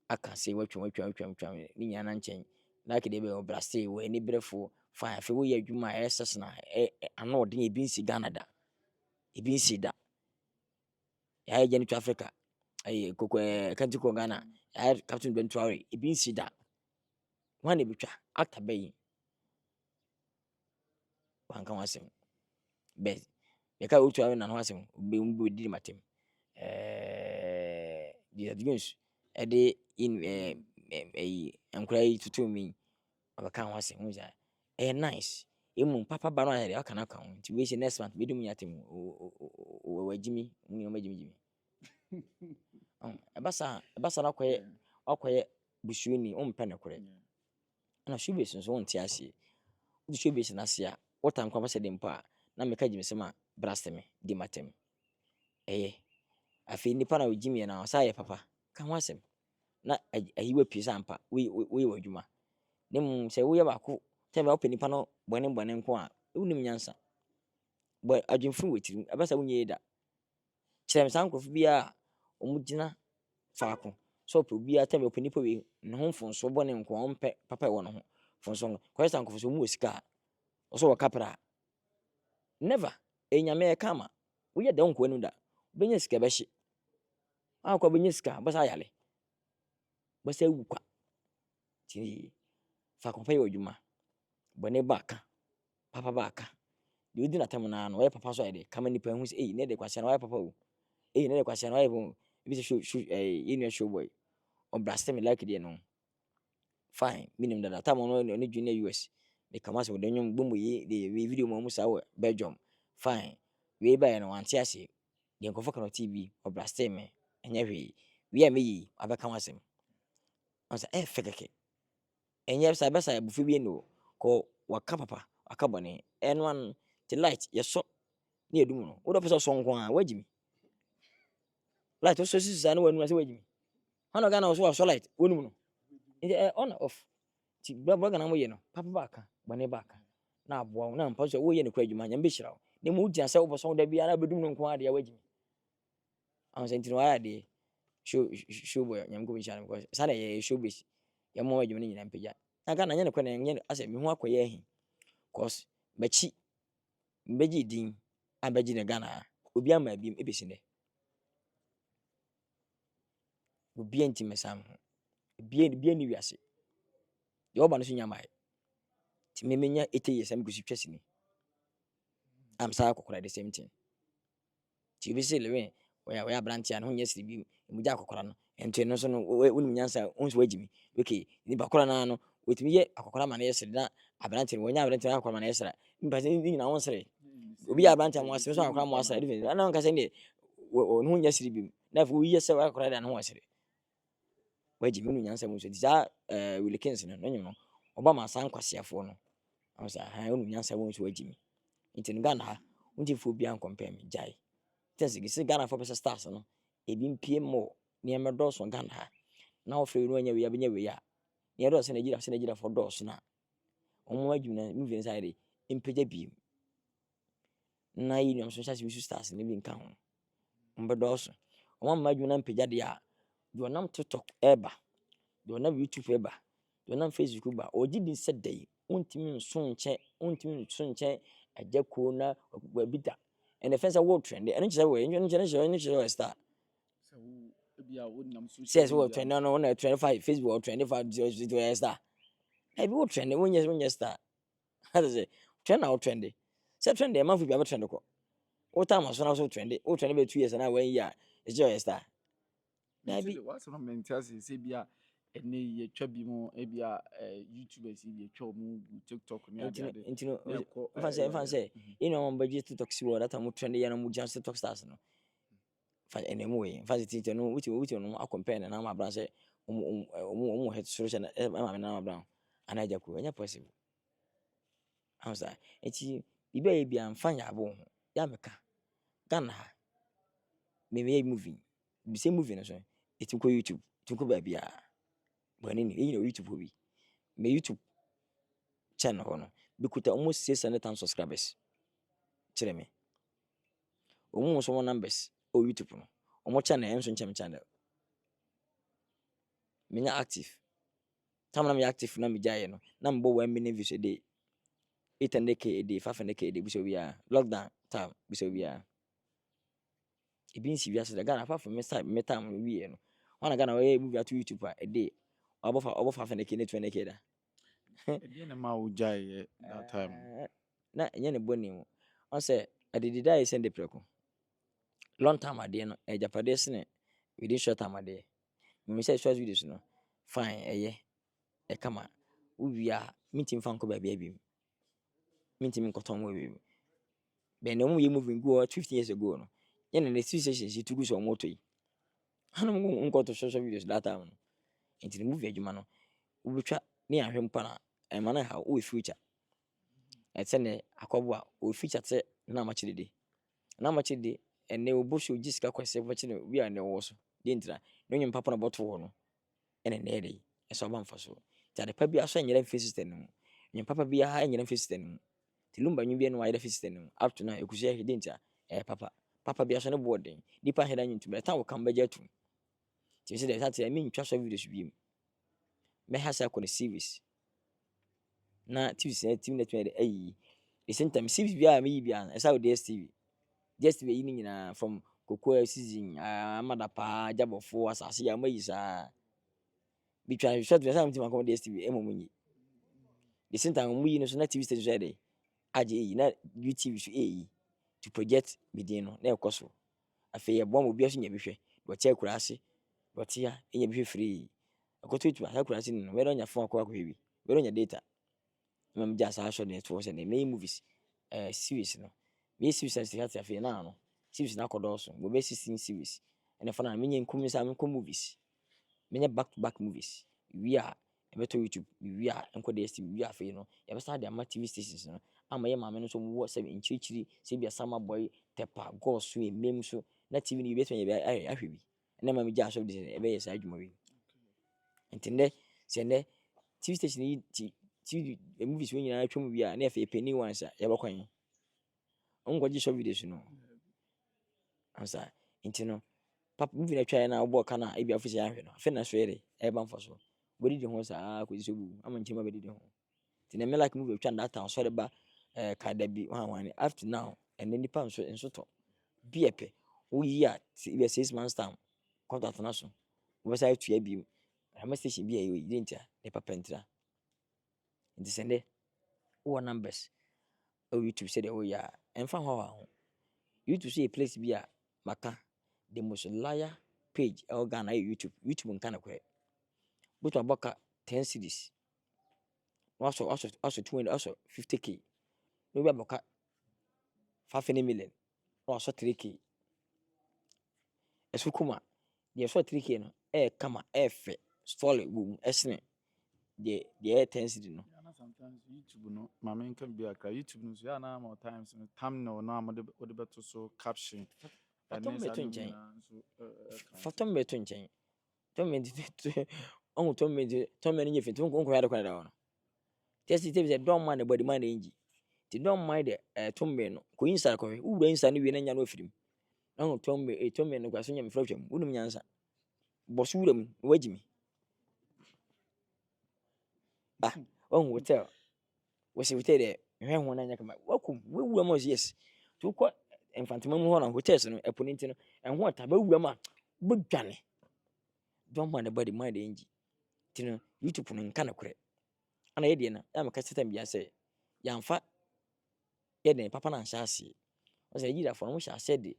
I can say what ni nyana nchen. Like they be obrase we any brefo fine. If we adwuma SS na ano de e bi nsi Ghana da. E bi nsi da. Ya je ni to Africa. Koko kanti ko Ghana. Ya Captain Ben Traore e bi nsi da. Wan e bitwa actor bayi. Wan kan wasem. Be ka otu awe na no wasem be mbu di matem. The news de in enkrai tutu mi abaka wasem unja. Nice. Emu papa ba no ya aka na kan. Ti we say next month be dum yatem o wajimi, mu majimi. Ebasa na akoye busuini o mpe ne kore. Na showbiz nso won ti ase. Di showbiz na ase a what time kwama se dem pa na me ka jimi se ma braste me di matem. Afi nipa na ojimi na osa ye papa kan wasem. Na ahiwa pisa ampa we wadwuma. Nem se we ba ko tebe open nipa no bone nko a unim nyansa. But adwemfu wetirim ebasa wonye da. Kyerem san krofo bia omugina faako. So pe bia tebe open nipa we ne ho mfonso bone nko ompe papa wo no ho. Fonso ko san krofo so mu osika. Oso wakapra. Never. Enyame e kama. We de nko anu da. Benye sika be hye. Akwa benye sika basa yale. Basa wu kwa. Ti fa ko pay odwuma. Bone baka. Papa baka. De odi na tem na no we papa so ide. Kama nipa hu se ne de kwase na we papa o. Ne de kwase na we bo. Bi se show inu show boy. O braste me like de no. Fine. Minim da time no ne junior US. Me kama se de nyum bomu yi de video mo musa wo Belgium. Fine. We ba no anti ase. De nkofo kan TV o braste me. Enya hwe. We am yi abeka wasem. Ansa fekeke. Enya sa besa bufu bi no ko waka papa aka bone. En one the light yeso na edum no. Wo do pesa so nko a wagimi. Light so sisa na wanu ase wagimi. Hano Ghana so light wonu no. On off. Ti baba na mo ye no. Papa baka bone baka. Na aboa na mpa so wo ye ne kwa adwuma nyam be hyirawo. Ne mu dia se wo boso da bia na bedum no nko a de wagimi. Ansa ntino aya de show boy nyam ko bi chana because sa na ye showbiz. Ya mo adwuma ni nyina mpagya. Na Ghana nye ne kwa na nye ase me hu akoye ahi. Cause bachi mbeji din abeji ne Ghana obi ama biem ebesine. Obi enti mesam. Bia ni wiase. Yo ba no so nyama. Ti me menya 80 years am gusi twasini. Am sa akokora the same thing. Ti bi se lewe we abrantia no nya siri bi muja akokora no. Ento no so no wonu nyansa onso wagimi. Okay, ni bakora na no wetimi ye akokora ma na yesiri na abrantia wonya abrantia akokora ma na yesira. Mbaze ni na wonsere. Obi abrantia mo asere so akokora mo asere different. Na nka se ni no nya siri bi. Na fu ye se akokora da no wonsere. Wagimi nu nyansa mo so di za Willie Kings no nyim no. Oba ma san kwasiafo no. Ansa ha onu nyansa mo so wagimi. Nti Ghana ha unti fu bi an compare me jai. Tese Ghana for pesa stars no. Ebi mpie mo ne me do so Ghana ha. Na ofre no anya we ya benya we ya. Ne do se Nigeria for do so na. Omo adwum na movie inside impeja bi. Na yi nyam so chase wisu stars ne bi nka ho. Mbe do so. Omo ma adwum na impeja de a. Do nam TikTok eba. Do nam YouTube eba. Do nam Facebook eba. Oji din se dey. Untimi nso nche ajako na bita. And the fence world trend. And it's a way, you star. So bia wonam social Says what trend no 25 Facebook 25 to star. Hey, what trend when you star. How does it? Trend out trendy. Say trend a month we have a trend. What time was so trendy? Oh, trend about 2 years and I 1 year. It's just a star. Maybe what's no mentality say bia ene ye twa bi mo e bia YouTubers ye twa mo TikTok ne ade ade. Intino fan say you know on budget TikTok si what that am trend ya no mu just TikTok stars no. Fa ene mu we fa ti no wuti no a compare na ma bra say head solution e ma me na ma bra ana jako enya possible. How say enti bibe ye bia mfa nya abo ho ya meka Ghana me movie bi say movie no so eti ko YouTube eti ko ba bia Bɔne ni ɛyi na YouTube hɔ bi. Me YouTube channel hɔ no bikuta almost 600,000 subscribers. Kyerɛ me. Omu nso wɔn numbers o YouTube no. Omo channel ɛnso nkyɛn channel. Menya active. Time na me active na me gyae no. Na mbɔ 1 million views a day. 800k a day, 500k a day bisa obi a. Lockdown time bisa obi a. Ebi nsi wiase da Ghana apart from me time we no. Wana Ghana we movie ato YouTube a day. Obo 500k ne 200k da. Ɛdeɛ na ma wo gyae that time. Na enye ne bɔne mu. On say adedida e send preko. Long time ade no e japade sene within short time ade. Me say short videos no fine eye e kama uwi a mintim fan ko ba bia bi. Mintim nkoton mo bi. Ben no mu moving go 15 years ago no. Yene the two sessions to go so moto yi. Hanom nkoto short videos that time no. Into the movie adwuma no ubetwa ne ahwe mpa na e ma na ha o future. Etse ne akobo a o feature te na ma chiride. Na ma chiride ene obo show jisika kwese boche ne wi a ne wo so. De ntira no nyim papa na boto ho no. Ene ne ede. Eso ba mfa so. Ti de pa bia so nyere face system no. Nyim papa bia ha nyere face system no. Ti lumba nyu bia no wa yere face system no. Up to now ekusi e de ntira papa bia so ne boarding. Dipa heda nyu ntuma ta wo kan beje tu. Ti se de ta ti me ntwa so videos bi mu. Me ha sa ko ne series. Na TV net me de ayi. The same time series bia me yi bia esa wo DSTV. DSTV yi ni nyina from Cocoa season amadapa jabofo asase ya mayi sa. Bi twa short we sa mtima ko DSTV emomunyi. The same time mu yi no so na TV station so de aje yi na UTV so yi to project bidin no na ekoso. Afi ye bom obi aso nya bihwe. Bo che kura ase. Bo te ya enya bihwe free. Akoto tu ha kura ase no we don nya phone akwa hwebi. We don nya data. Mam just show the to say the main movies series no. Me series as the afi na no. Series na kodoso. Bo be 16 series. And for na me nkum sa me movies. Me back to back movies. We are ebeto YouTube. We are enko DSTV. We are afi no. E be start the TV stations no. Ama ye ma me no so wo se nchirichiri se bia sama boy tepa go so e mem so na TV ni be to ye be ahwebi. Na ma me just show this e be yes adwuma wi. Entende se ne TV station yi TV movies we nyina atwa mu bia na efe penny ones a ye bakwan. Ongoji show videos no. Ansa intino papa movie na twa na obo kana e bia ofisi ahwe no. Afi na so ere e ba mfa so. Bodi di ho sa ko so bu ama nchima bedi di ho. Tina me like movie twa that time so de ba kada bi wan after now and then nipa nso to bi epe wo yi a be 6 months time contract na so. Wo say to ya bi ama station bi e yi dintia e papa ntra. Nti sende wo numbers o YouTube say de wo ya emfa ho ho. YouTube say a place bi a maka the most liar page e Ghana YouTube nka na kwe. But aboka 10 cedis. Also 200 also 50k. No be aboka 5 million. Also 3k. Esu kuma the so 3k no kama fe story boom esne the 10 cedis no. Sometimes YouTube no mama can be a YouTube no so ya na more times no thumbnail no am de beto so caption. Fatom beto nchen. Tom me on tom me nye fit on ko ya de kwana da wono. Test it say don't mind the body man engi. Ti don't mind the tom me no ko insa ko wu bra insa no wie na nya no afirim. On tom me no kwaso nya me frotwam. Unum nyansa. Bosu wuram wagimi. On hotel. We say hotel there. Hwe ho na nya kama. Wakum we wuram was yes. To ko infantima mu ho na hotels no eponinti no. En ho ta ba wuram a budwane. Don't mind the body mind engi. Ti no YouTube no nka na kure. Ana ye de na ya maka system bia say yamfa ye de papa na nhyɛ ase. O say yira for no hyɛ ase de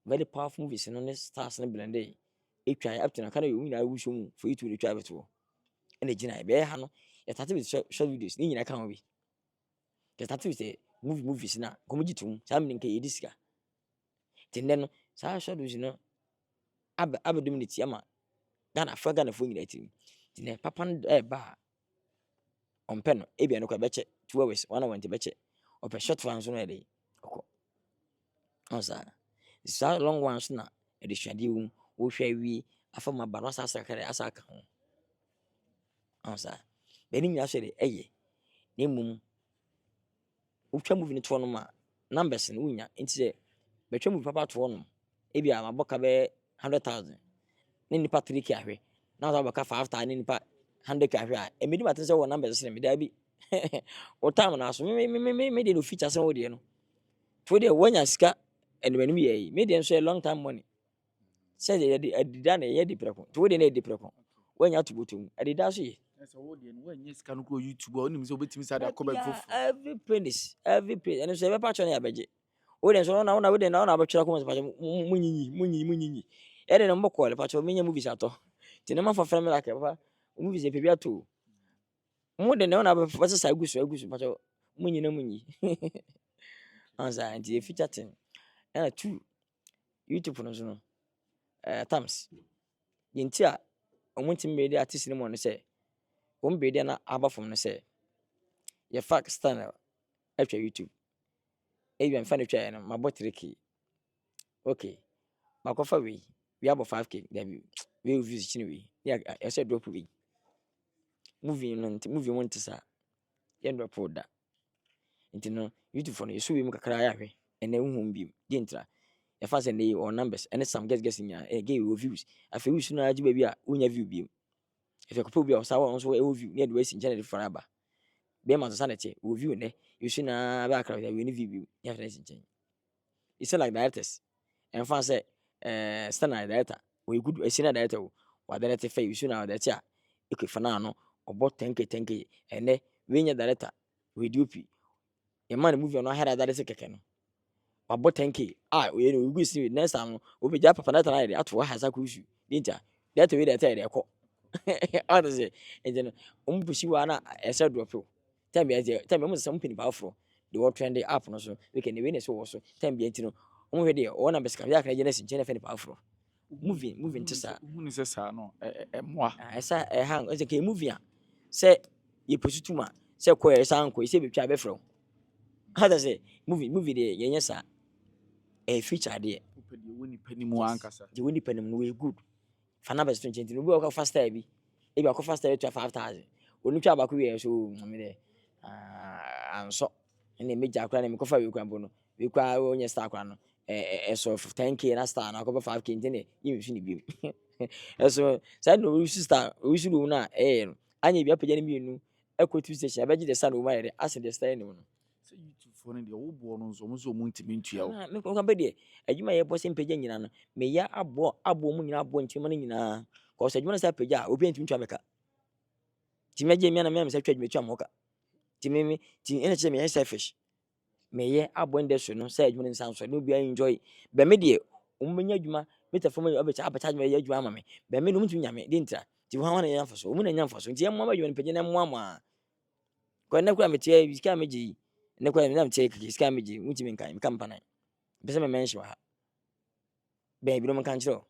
very powerful movies no ne stars no blend e twa up to na kana you nyina wuhwo mu for YouTube de twa beto. Ene gina e be ha no ya start with short videos ni nyina ka ho bi. Ya start with movies na komugitum sa me nka ye disika. Tinde no sa short videos no abedum ne tiama Ghana fo nyina tim. Tinde papa no ba on pen e bia no kwa beche 2 hours 1 hour nti beche ope short ones no ede okọ onsa sa long ones na ede hwade wo hwa wi afa ma ba no asa kare asa ka ho Ansa. Beni nyina so de eye. Na emum wotwa movie no to no ma numbers no wunya. Nti se betwa movie papa to no. Ebi a maboka be 100,000. Ne nipa 3k ahwe. Na so baka 5,000 ne nipa 100k ahwe a. Emedi mate se wo numbers ne me da bi. O time na so me de no feature se wo de no. To de wonya sika ene manim ye. Me de so a long time money. Se de adida na ye de preko. To de na de preko. Wonya to botum. Adida so ye. So what the when yes can go YouTube or nim so betimi say da comment for. Every pennies, every penny. And so be patch on ya beje. O de so na we de na na betwera comment patch munyinyi. E de no mboko le patch menya movies ato. Ti na ma fa frame like papa movies e pebia to. Mo de na na be fa sa agusu patch munyi. Anza and the feature thing. And two YouTube no so no. Tams. Yintia omunti media artist ni mo no say be na aba from no say ye fact stand atwa YouTube e fan atwa no mabo 3k okay makofa we abo 5k then we views chini we ya say drop we movie won tisa ye drop da nti no YouTube for no yeso we mu kakra ya hwe ene uhum bi di ntra ye fa say ne on numbers ene some guess nya ge we views afi views no agi ba bi a unya view bi if you could be a sour so view near the wasting general for Abba. Beman sanity will view ne, you should not back out we view. You have anything. It's like directors. And fancy standard director. We could a senior director. What the letter you should know that ya. You could fanano or bought 10k and then when your director we do p. A man movie on our head that is a can. Or bought 10k. We see next time we'll be Japa Panata at what has a cruise. Didn't ya? That's the way they tell you. Honestly, and then pushi wana esa drop. Time be time some penny powerful. The world trend up no so we can win so also. Time be no. We dey one number ska ya kan jenes Jennifer powerful. Moving to sa. Who is sa no moi. Esa hang is a movie a. Say you push tuma. Say ko esa anko say be twa be fro. How does say movie dey yenya sa. Feature dey. Woni pani mu ankasa. The woni pani mu we good. Fanabas 20 no be faster bi e be faster to 5,000 onu twa ba ko we so me de anso ene meja akra na me ko fa we kwan bo no we kwa onye star kwa no so 10k na star na ko 5k ntene yim fi ni bi so say no we sister we should na anya bi apagya ni mienu equity station abaji de star no ma yede as the star ni no Say YouTube for the wo bo no so mo so mo ntimi ntua wo. me ko kan be de adwuma ye bo se mpagya nyina no me ya abo mu nyina abo ntimo no nyina ko se adwuma na sa pagya obi ntimi ntwa meka ti meje mi na me se twa adwuma twa moka ti me ti ene che me ye selfish me ye abo nde so no sa adwuma nsan so no bi enjoy be me de ummenya adwuma meta fo me abacha adwuma ye adwuma ama me be me no mutumi nyame de ntra ti ho wana nya mfa so mu na nya mfa so ti emma adwuma pagya na mu ama ko na kura me tie sika meji ne kwa na mche kiki sika meji mutimi nkan me kampa nan bese me mention ha be bi no man chiro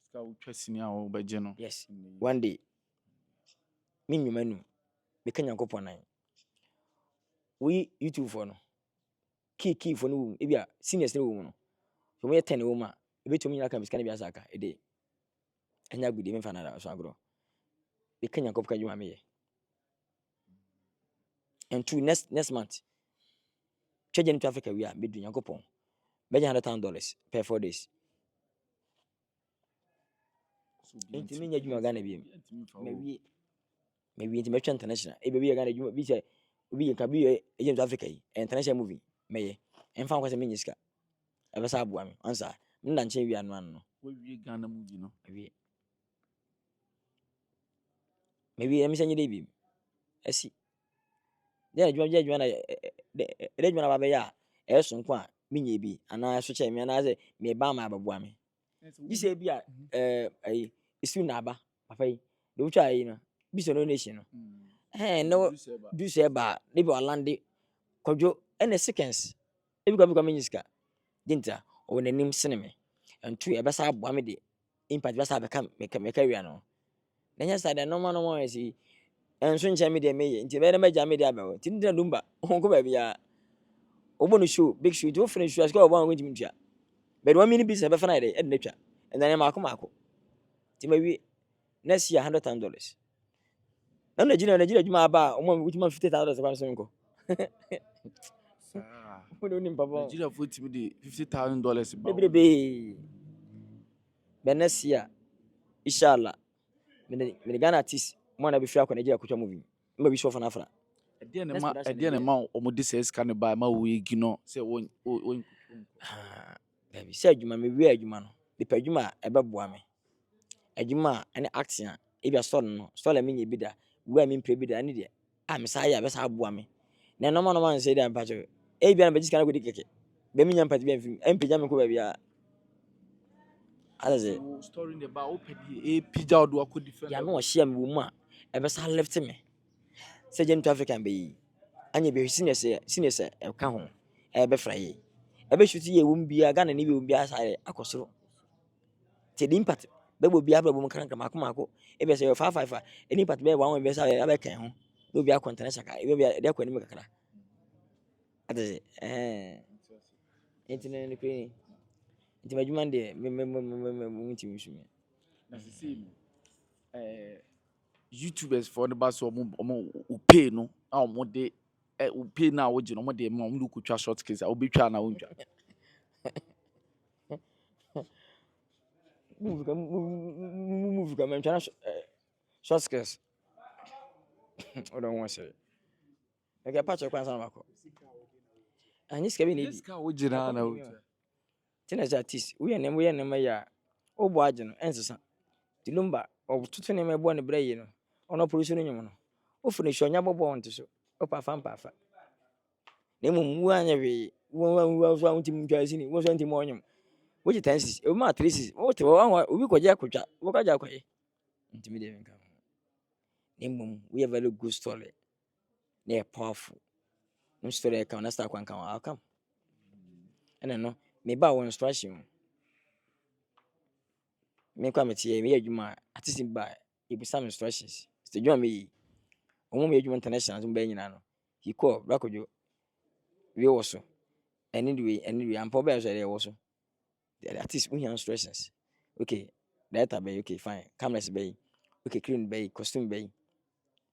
Ska utwa senior wo beje no. yes one day me nyumanu me kanya kopon nan we YouTube for no key for no e bia seniors ne wo no so me 10 wo ma e betumi nyaka me sika ne bia saka e dey enya gudi me fa na so agro me kanya kopka juma me ye and to next month charge into Africa we are medu yakopon beja $100,000 per 4 days intimi nya juma Ghana bi me wi intimi international e be wi Ghana juma bi se obi ka bi agent Africa yi international movie me ye emfa kwase me nyiska e be sa abu am ansa nda nche wi anu anu We Ghana movie no. wi me wi em senye dey bi asi ya juma na de juma na ba be ya e so nko a menye bi ana so che me ana se me ba ma ababu am you say bi a ai isu na aba papa yi de utwa yi no bi so no nation no no do say ba de bi orlando kodwo ene seconds e bi kwa menyiska dinta o nanim sineme entu e besa abo am de impact besa be kam me carry no na nya side no no esi enso nche me de meye nti be na maja me de abawo ti ndina lumba onko ba bia obo no show big show do finish show aska obo an wentimi ntua be do mi ni business be fa na de e na twa and then mako ti ma wi next year $100,000. Na Nigeria juma ba which man $50,000 kwa so nko. Wo ni papa. Nigeria for team the $50,000 Bebrebe. But next year inshallah me Ghana artist mo na be free akwa Nigeria kutwa movie. Mba bi show for na afra. Ɛdeɛ ne ma ɔmo de sɛ sika ne ba ma wo igi no sɛ wɔn Baby, say adwuma me wi adwuma no. De pa adwuma ɛbɛboa me. Adwuma ɛne acting a ebi store no. Store me nye bi da. Wura me mpre bi da ne de. Me say ya be say aboa me. Na no man say dem pa cho. Ebi na be sika na go di keke. Be me nya mpati bi amfim. Empagya me ko ba bia. Alaze. story ne ba open the pija odo akɔ defend. Ya no ohia me wo mu a ɛbɛ say lift me. Say Gen to African be yi. Anya be senior say ɛka ho. Ɛbɛ fra yi. Ɛbɛ shoot ye wo mbia Ghana ne bi wo mbia say akosoro. Te the impact be bo bia brabo mu kranka mako ebe say 555 any impact be one be say abe kan ho no bia content saka ebe bia de kwani mu kakra ade internet ne kweni nti madwuma de me ntimi sumi Na sisi YouTubers for the bus ɔmo pay no a ɔmo de pay na wo gye no ɔmo de ma ɔmo ko twa short case a obetwa na wontwa. move come try short skills I don't want to say okay patch kwan san bako ani ska bi ne This guy wo gye na wontwa. tina za artist we ne ma ya obo age no ensesa dilumba o tutu ne me bo ne brayi no ono produce no nyum no ofune shonya bobo on so o pa fa na mum wu anya we wo so antim ntwa sini wo so antim onyum wo ji tenses e ma tresis wo te wo obi koje akotwa wo kaje akoye ntimi de nka na mum we have very good story na powerful no story ka na start kwan kan akam ene no me ba won instruction me kwa metie me adwuma artist ba e be some instructions the adwuma me omo me adwuma international so ba nyina no he call rakojo we wo so anyway am probably so there wo so the artist we instructions okay data be okay fine cameras be okay clean be costume be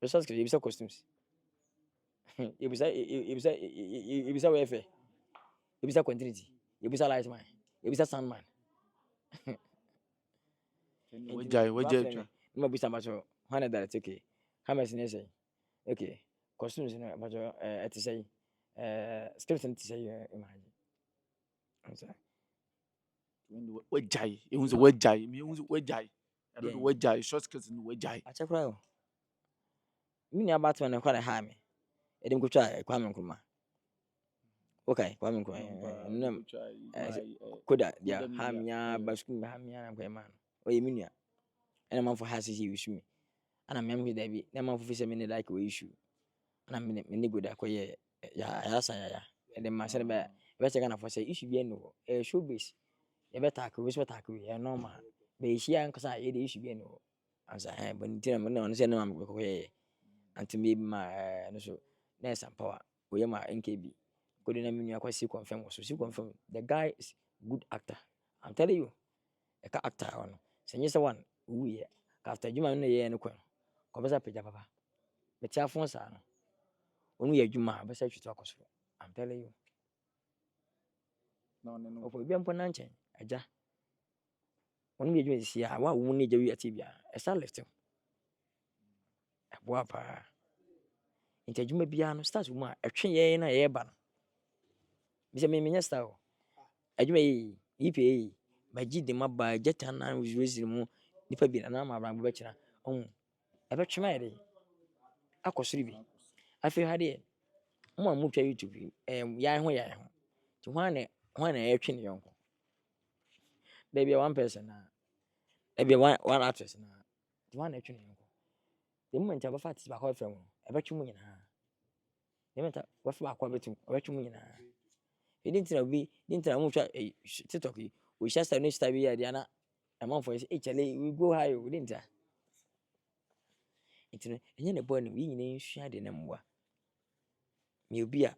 resource ke bisa costumes e bisa wefe e bisa continuity e bisa lightman e bisa soundman Wajja. ma bisa macho hana that okay cameras ne say okay costumes no macho et say script ne say imagine I'm sorry Wajja. Ehun se wajja. Me ehun se wajja. I don't know wajja. Short case no wajja. achakura yo mini abatman na kwa ha me edim ko twa Kwame Nkrumah okay Kwame Nkrumah nem koda dia hamia baskum hamia na kwa man oye minua ena man for hasi he wish me ana mem he dabi na man for fi se me like we issue ana me go da koye ya san ya e dem ma se be check na for say issue bi no show base e be talk we so talk we normal be hia nkasa e de issue bi no ansa but ntina me no se na ma koye anti me ma no so na some power we ma nkb go na minua kwasi confirm so si confirm the guy is good actor I'm telling you a actor on senye se one we after juma no ye no kwa ko besa peja papa be tia fon sa no onu ye juma besa twitu akoso I'm telling you No. opo bi ampo na nchen aja onu ye juma si ya wa wu ni je wi ati bia e sta left abo pa nti juma bia no start mu a etwe ye na ye ba no bi se me nya star o ajuma yi ipe baji de maba jeta na wizwezi mu nipa bi na ma bra be kira ebe twema yede akosori bi afi ha de mo amu twa YouTube ya ho ti hwan na ya twe ne yonko there be one person na there be one actress na ti hwan na twe ne yonko the moment aba fat ba ko fam ebe twe mu nyina the moment wa fa ba ko betum ebe twe mu nyina dintra mu twa TikTok yi we share start no start bi ya dia na amount for HLA we go high we didn't it enye ne boy no we nyina nhua de na mwa me obi a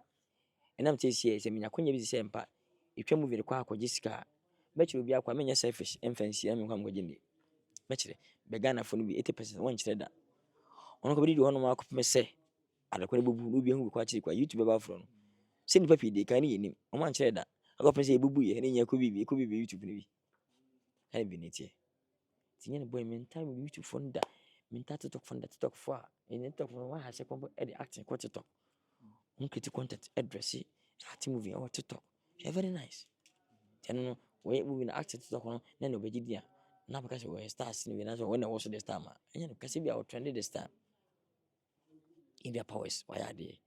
enam te sie se menya konya bi se mpa etwa movie kwa akọ jessica be kire obi akwa menya selfish emfancy am kwa mgoje ndi be kire be Ghana for no bi 80% one kyerɛ da ono ko bi di hono ma akɔpem sɛ adekwa no bɛbu no bi hu kwa kyerɛ kwa YouTube ba fro no sɛ nipa pii de kan ne yenim ɔmo ankyerɛ da akɔpem sɛ ebubu ye ne nya ko bi YouTube no bi ɛna bi ne tie tinye ne boy mental YouTube fo no da mental TikTok fo no da TikTok fo a ɛne TikTok fo no wa ha sɛ kɔmpo ɛde acting ko TikTok create content address art movie or TikTok very nice tɛno no wɔyɛ movie na acting TikTok no na no bɛgye dia na bɛka sɛ wɔyɛ stars ne bi na so wɔn na wɔso the star ma ɛnyɛ no kase bi a trended the star in their powers why are they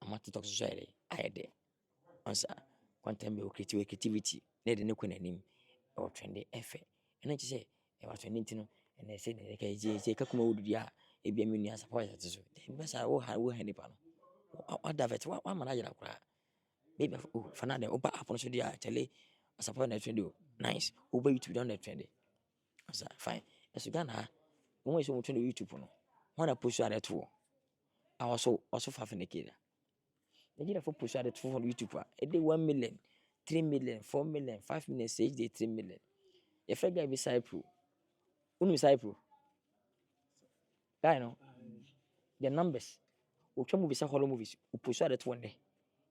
ama TikTok so yɛ ayɛ de onsa content be creativity na de ne kɔ n'anim or trend ɛfɛ ɛna kyerɛ sɛ ɛwa trend nti no ɛna sɛ ne ka je ka kuma wodudi a ebi ami nua support ɛte so bɛ sa wo ha nipa no what davet wa manager akora baby oh fanade oba app no so dia tele support na trend nice oba YouTube down the trend onsa fine eso Ghana mo so mo trend YouTube no wana post ade to I also fafa ne kida Nigeria for push ade to YouTube a e dey 1 million 3 million 4 million 5 million 6 dey 3 million e fa guy be Cypro unu Cypro guy no the numbers otwa movie say horror movies o push ade to one day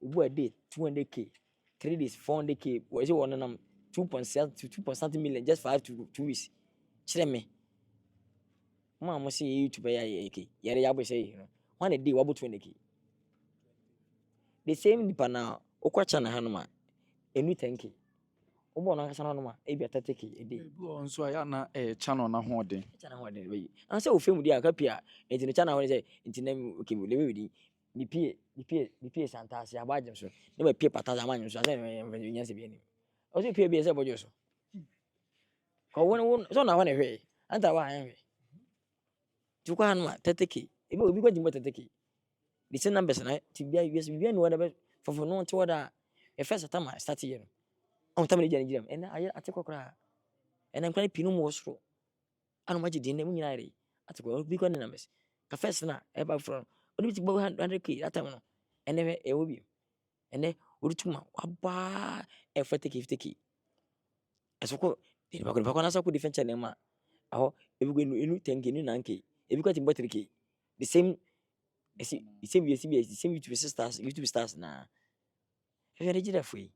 ubu a day 200k 3 days 400k we say one nam 2.7 to 2.something million just 5 to 2 weeks kire me mo say YouTube ya ke yare ya bo say you know one a day wabo 20k the same nipa na okwacha na hanoma enu 10k obo na kasa na hanoma e bia 30k a day bi on so ya na channel na ho den channel ho den be an say o fam dia ka pia enti no channel ho say enti na okay le we di ni pie santa se abajem so ne ba pie pata za manyo so say nya se bi ani o say pie bi say bojo so ko won so na ho na hwe anta wa han hwe tu kwa hanoma 30k e bi obi kwa jimbo 30k the same numbers na ti bia yes bia no wada for no to wada e first time I start here on time ni jani and I atekokra and I'm kind of pinu mo soro anu ma gidi na mu nyina re atekwa bi kwa numbers ka first na e ba from oni ti gbo 100k that time no and e wo bi and orutuma aba e 40k esoko e ba ko na sa ko different channel ma aho e bi go enu 10k enu 9k e bi kwa ti 3k the same same YouTube stars na e Nigeria foi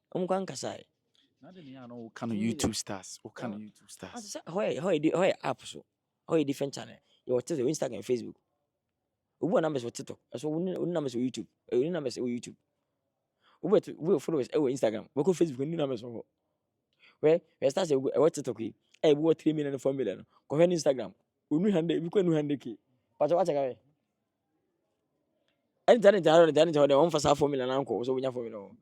kwa nkasa na de ya no kan YouTube stars o kan YouTube stars how app so how different channel you tell Instagram Facebook ubu numbers for TikTok so we numbers for YouTube we numbers for YouTube we followers e Instagram we ko Facebook we numbers for we start we TikTok e we 3 million 4 million ko Instagram unu 100 we ko unu 100k pacha wacha ka we ani tare on fa sa 4 million anko so we nya 4 million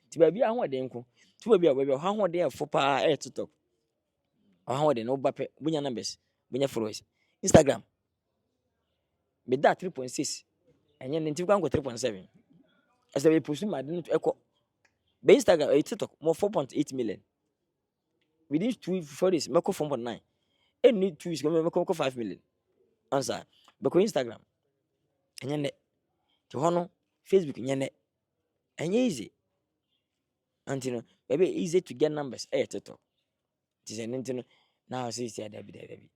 ti ba bia ho den ko ti ba bia ho den fo pa TikTok ho den no ba pe bunya numbers bunya followers Instagram be that 3.6 enye ne nti kwa 3.7 asa be post ma den eko be Instagram TikTok mo 4.8 million within 4 days meko 4.9 any 2 weeks meko 5 million answer be ko Instagram enye ne ti hono Facebook enye ne enye easy antino maybe easy to get numbers TikTok it is antino now say David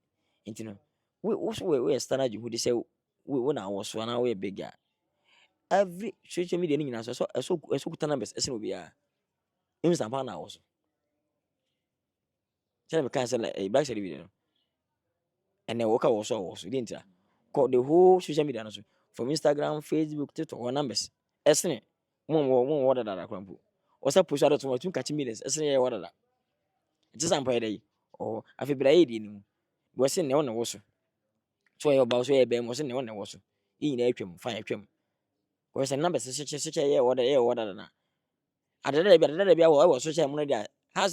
antino we standard who they say we na was one we bigger every social media ni nyina so kuta numbers ese no bia Instagram na was tell me cancel back say video and then work was didn't call the whole social media no so from Instagram Facebook TikTok or numbers esne mo order that krampo osa push out to 2 catch millions esne ye order that it is ampa dey or afi bra ye di ni mu we say ne wona wo so ye ba so ye be mo se ne wona wo so yi na atwam fa atwam ko se numbers se ye order na adada bia wo so che mo no dia ha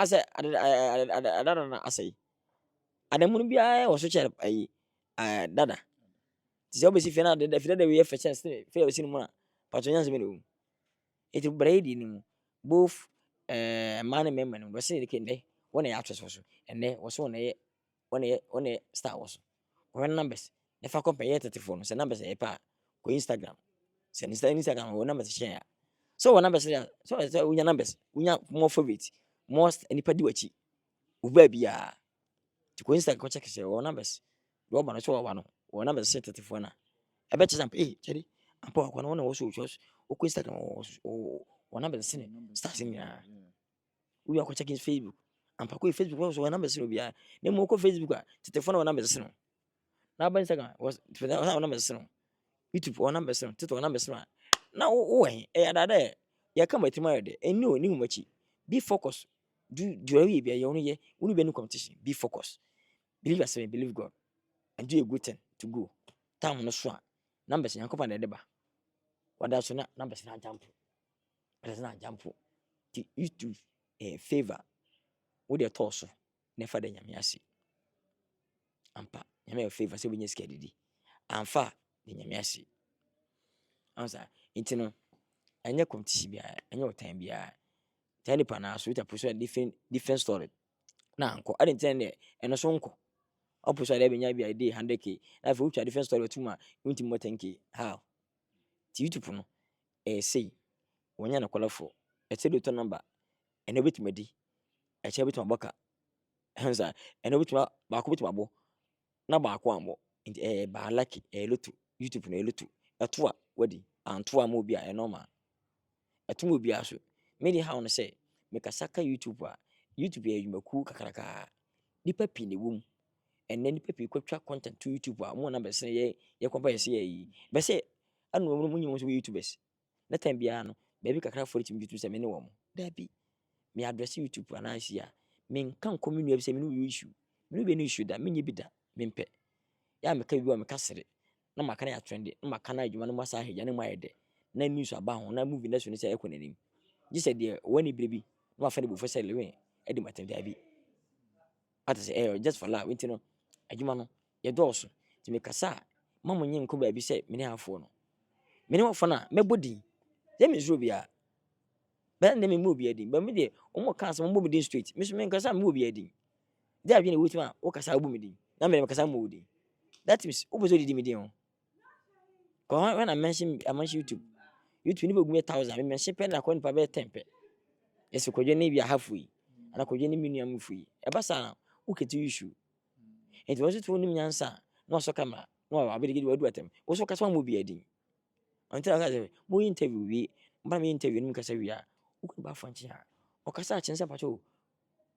se adada na asai adamu bia wo so che ayi dada ti se obesi fi na de we fe chance fe obesi no mu na pato nyanse me no it brady ni mu both man member no we say the kinde wona ya atwese so ene wo so wona star wo so when numbers if I compare 34 no se numbers e pa ko Instagram se Instagram wo numbers share so wo numbers so unya numbers unya more favorite most anybody wachi uba bia To go Instagram check say or numbers. Do ba no so wa no. Or numbers set 34 na. E be chese am chedi. Ampa akwa no wo so chos. O go Instagram or numbers sene. Start sene ya. We are checking Facebook. Ampa ko Facebook wo so numbers no bia. Na mo ko Facebook a 34 na numbers sene. Na ba Instagram was for that numbers sene. YouTube or numbers sene. TikTok numbers sene. Na wo ya dada ya kama tima de. Eni oni mumachi. Be focused. Do we be you only we be no competition. Be focused. Believe yourself, believe God, and do a good thing to go. Time no so numbers yankopa na deba. Wada so na numbers na jump. But it's not jump. To YouTube favor with your torso. Never the nyame ase. Ampa nyame favor say we nye scared di. Amfa the nyame ase. Ansa intino anya competition bia anya time bia. Tell the na so it pursue different story. Na anko I didn't tell eno so nko. Opposite there be nya bi idea 100k. Na for which different story to ma unti mo 10k. How? Ti YouTube no say wonya na kwala for. E say the number eno betima di. E che betima boka. Hansa eno betima ba ko betima bo. Na ba ko ambo. Nti ba lucky lotu YouTube no lotu. Eto a wadi anto a mo bi a normal. Eto mo bi aso. Me di how no say me kasaka YouTube a YouTube ya yumaku kakaraka. Nipa pi ne wom. And then people kwatwa content to YouTube a mo na be se ye compare se yi. Be se anu mo munyi so YouTubers. Na time bia no baby kakra for it YouTube se me ne wo mo. Da bi me address YouTube ana asia. Me nkan community be se me no issue. Me no be no issue da me nyi bi da me mpe. Ya me ka bi wa me kasere. Na maka na ya trend. Na maka na adwuma no masa ahya ne mayede. Na news aba ho na movie na so ne se ekonanim. Ji se de wani brebi. Na fa ne bu for se lewe. E di matem da bi. Ata se just for love intino adwuma no ye dɔɔso ti me kasa mama nyi nko ba bi sɛ me ne afo no me ne wofo na mebodi ye me zuro bia ba na me mu obi adin ba me de o mo ka asɛm mo me din straight me so me kasa me obi adin de adwene wutima o kasa obu me din na me kasa mo odin that means o bozo didi me din o ko when I mention YouTube ni bogu me 1000 me mention pen na ko ni pa be 10 pe yeso ko dwene bi half yi ana ko dwene mi nuam fu yi e ba sa na o keti issue. It was it for him answer. No so camera. No, I be give you atem. Also kasa mo bi adin. Until I say mo interview we, mba me interview nim kasa wi a. Wo ko ba fanchi ha. O kasa a chense pacho.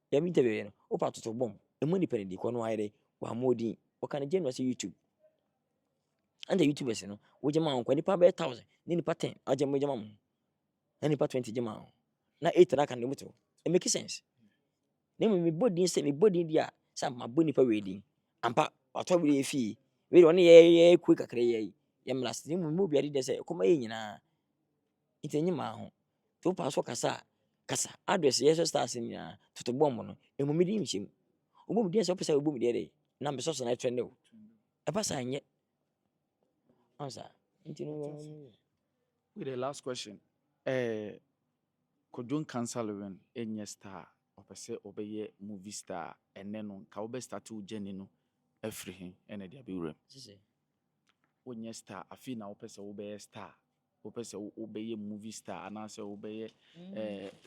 Ya me interview no. O pa toto bom. E mo ni pen di ko no ayre wa modin. O kan genuine say YouTube. And the YouTubers no, wo jema on ko ni pa be 1000, ni pa 10, a jema jema mo. Na ni pa 20 jema. Na 8 na kan dem to. It make sense. Na me body say me body dia, say ma body pa we din. Ampa atɔbire efi we oni ye ku kakra ye mlast ni mu bi ade de se koma ye nyina itenyi ma ho to pa so kasa address ye so stars ni na toto bomb no emu mi di nhyem obo mi di se opesa obo mi de na me so so na trend o e pa sa nye answer intinu With the last question, Kodjon cancel when any star or per se obey movie star and then ka obe start to journey no everything and dia be rem. sise When you star afi na ope se obey star. Ope se obey movie star and answer obey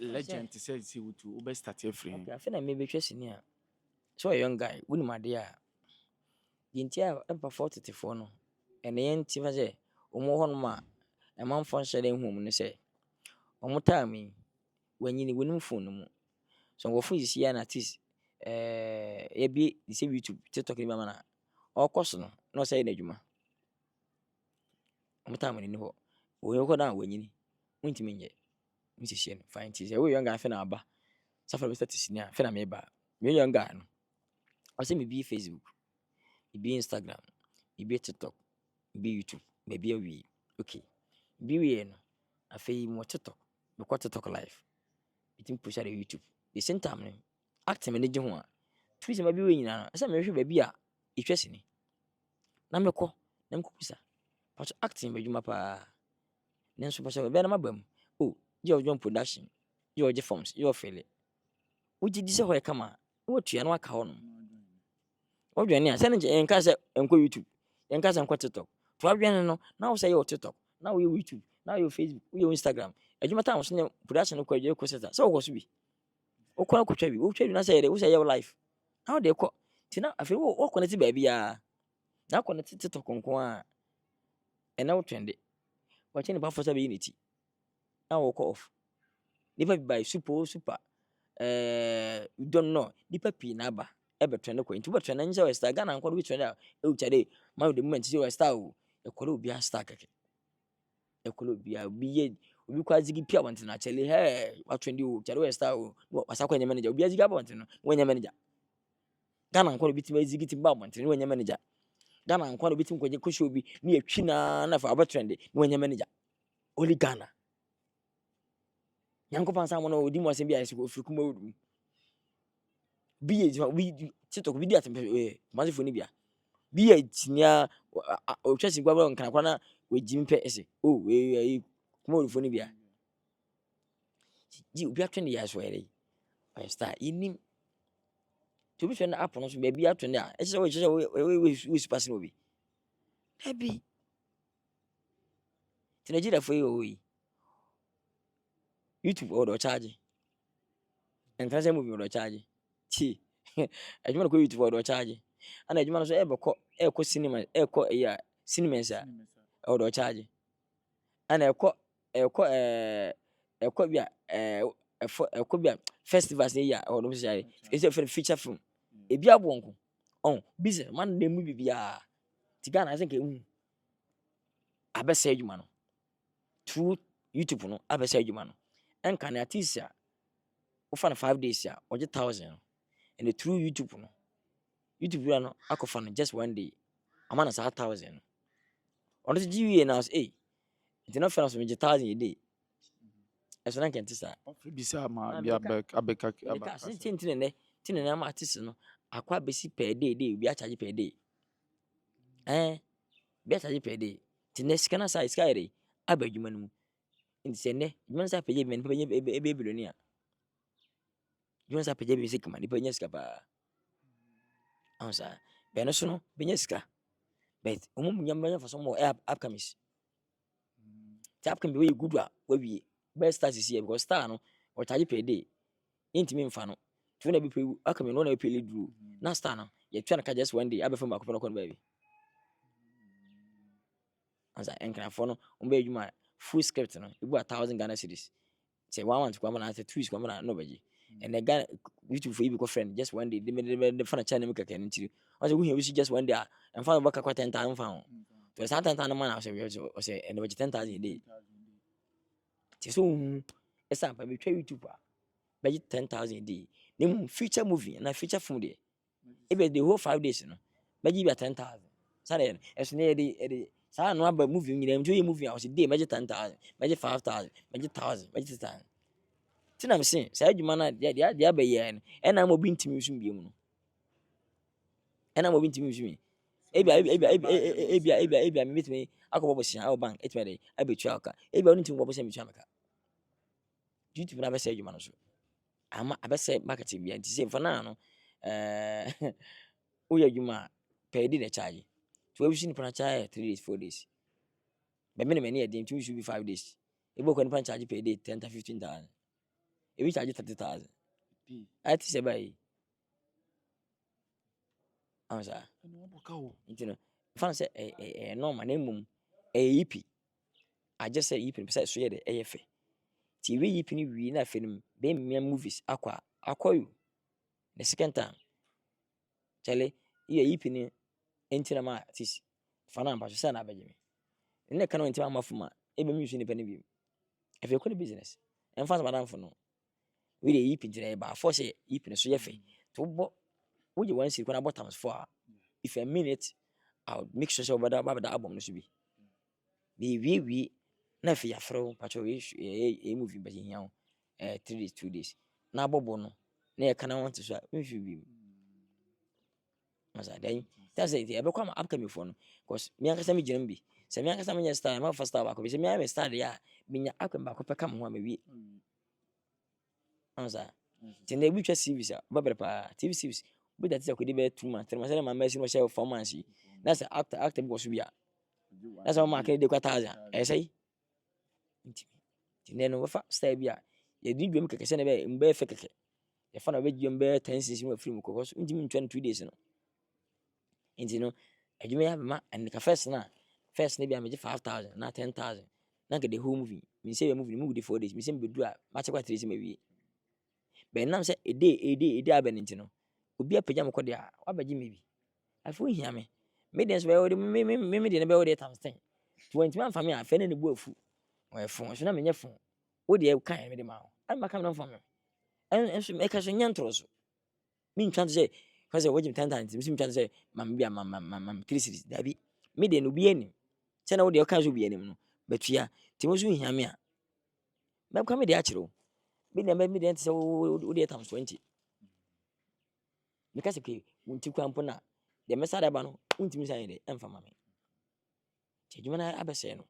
legend to say see to obey start everything. okay I feel like maybe twese ni a so a young guy woni made a yintia empa 44 no ene yenti fa se omo ho no ma e man fon share hu mu ne se omo time wanyini wonim phone no mu so go phone isi ya na tis ye bi di se YouTube TikTok ni mama na o koso no no say na adwuma omo time ni ho o yo ko na wanyini untimi nye nsisi no fine tis we young guy fe na aba safa be status ni a fe na me ba me young guy no o se me bi Facebook me bi Instagram me bi TikTok me bi YouTube me bi awi okay bi we no afei mo TikTok me ko TikTok live itim push at YouTube the same time no act me ne je ho a twisi ma bi we nyina no se me hwe ba bi a itwese ni na me ko pusa but acting be dwuma pa ne nso pa be na mabam oh je ojo production je oje forms je ofele uji di se ho e kama wo tua no aka ho no odwene a se ne enka se enko YouTube enka se enko TikTok to adwene no na wo se ye TikTok na wo ye YouTube na wo Facebook wo ye Instagram adwuma ta wo se ne production no kwa je ko seta se wo so bi o kwa ko twa bi wo twa bi na se ye wo se ye life na wo de ko Tina afi wo connect baby ya. Na connect TikTok nko a na wo trend. Wa che ne ba for say be unity. Na wo call off. Nipa bi by super you don't know. Nipa pi na ba. Ebe trend ko. Nti wo trend nje we star Ghana nko do trend a e wo chade. Ma the moment say we star o. E ko obi a star keke. E ko obi a obi ye obi kwa zigi pia want na chele he wa trend o chade we star o. Wasa kwa nya manager obi a zigi about no. Wo nya manager. Ghana nko do bitima zigi timba want no wo nya manager. Ghana nko do bitim kwaje koshi obi na yatwi na fa aba trend no wo nya manager. Only Ghana. Yanko pansa mo no odi mo asem bia yesi ko frikuma odum. Biye we TikTok video atempe mazifo ni bia. Biye tinia o twesi gwa nkan kwa na we jimpe ese. Oh we kuma odufo ni bia. Ji obi atwene ya so ere. I start inim. To be twene app no so bia atwene a. E se we super sin obi. Ebi. Tinajira fo yi. YouTube or charge. And can say movie or charge. Chi. Ejuma ko YouTube or charge. And ejuma no so e ko cinema cinema sa or charge. And e ko bia festivals ya or no say it's a feature film. E bia bonko. On business man dem movie bia. Ti Ghana I think abese ejuma no. Through YouTube no abese ejuma no. And can artist ya ofan 5 days ya oje 1000 and through YouTube no no akofan just 1 day amana sa 1000 on the GWA now say it no fair so me 1000 a day eso na kenti sa Bisa ma bia abeka ka tin ne ma artist no akwa besi per day bi a charge per day bi a charge per day tin ne sika na sa sika ere abadwuma no mu nti se ne dwuma sa peye bi ne be bilionia dwuma sa peye bi sika ma ne peye sika ba ansa be no so no be sika but nyamba for some more upcoming tap can be way good we best start this year because star no or charge per day intimi mfa no to na be pay akame no na pay lead rule na star no you try na just 1 day abefa ma ko no baby ansa enkra for no be adwuma full script no e bu 1000 Ghana cedis say 1 month kwa na 2 weeks kwa na no baji and the Ghana YouTube for you go friend just 1 day the fan channel make can ntiri also we just 1 day and fan back kwa 10,000 fan to say 10,000 man I say and we 10,000 a day so example me try YouTube baji 10,000 a day nem feature movie na feature film there e be the whole 5 days no baji be 10,000 say eso na e sa no aba movie nyina mjo ye movie a o say day baji 10,000 baji 5,000 baji 1,000 baji 10,000 tina me say sa adwuma na dia abaye no e na mo bi ntimi nsum biem no e na mo bi ntimi nsum ebia me metime akobo bosia awo bank etime dey abetua aka ebia oni ntimi bosia metua meka YouTube na bese adwuma no so ama abese marketing bia nti say for now no wo ya adwuma per day na charge to we ni pana charge 3 days 4 days be me e dey ntimi should be 5 days ebo ko ni pana charge per day 10 to 15,000 e we charge 30,000 I ti say by ansa no boka o nti no fan say normal na mum yipi I just say yipi say so ye de eyefe ti we yipi ni wi na fenim be me movies akwa the second time chale ye yipi ni entina ma tis fana mpa so say na abegeme ne kana entima mafuma e be mi su ni pa ne bi e fe ko ni business en fa madam fo no we dey yipi dire ba for say yipi ni so ye fe to bo we you wan see when about times 4 if a minute I'll make sure about that album no should be we na fi afro pacho we movie ba yin 3 days 2 days na bobo no na e kana want so we fi bi masa dai that's it e be kwa upcoming for no because me an kasa me giram bi se me an kasa me star ma first star ba ko bi se me am star ya me nya akwa ba ko peka mo ma wi masa tinde bi twa series ba bre pa TV series but that is a could be 2 months 3 months na my message no share 4 months that's actor because we are that's how market dey 1,000 e say nti no we fa style bia ye di dwem keke se na be mbe fe keke ye fa na be dwem be 10 cents mo film ko so ntimi ntwa 2 days no Nti no adwuma yi abɛma ɛnka first no bi a megye 5,000 na 10,000 na nka the whole movie mesɛ yɛ movie no mu de 4 days mesɛ mebedu a makyɛ kwa 3 sɛ mawie bɛnam sɛ ɛde abɛ no nti no obi apagya me kɔ deɛ a wabɛgye me bi afei wohia me deɛ nso bɛyɛ wode me deɛ no bɛyɛ wode times 10 nti wantumi amfa me a afei na ne bu afu ɔyɛ fo nso na menyɛ fo wodeɛ wokae mede ma wo ade maka me no mfa me ɛnso ɛka so nyɛ ntoro so mentwa nto sɛ wogye me 10,000 nti mesɛ metwa nto sɛ mam bi a mam 3 series dabi me deɛ no obi anim sɛ na wodeɛ woka sɛ obi anim no batua nti mo so wohia me a mɛka me deɛ akyerɛ wo me deɛ nte sɛ wodeɛ times 20 meka sɛ ke wonti kwa mpo na deɛ mɛsa de aba no wontumi sa yɛ dɛ ɛmfa ma me nti adwuma no abɛsɛe no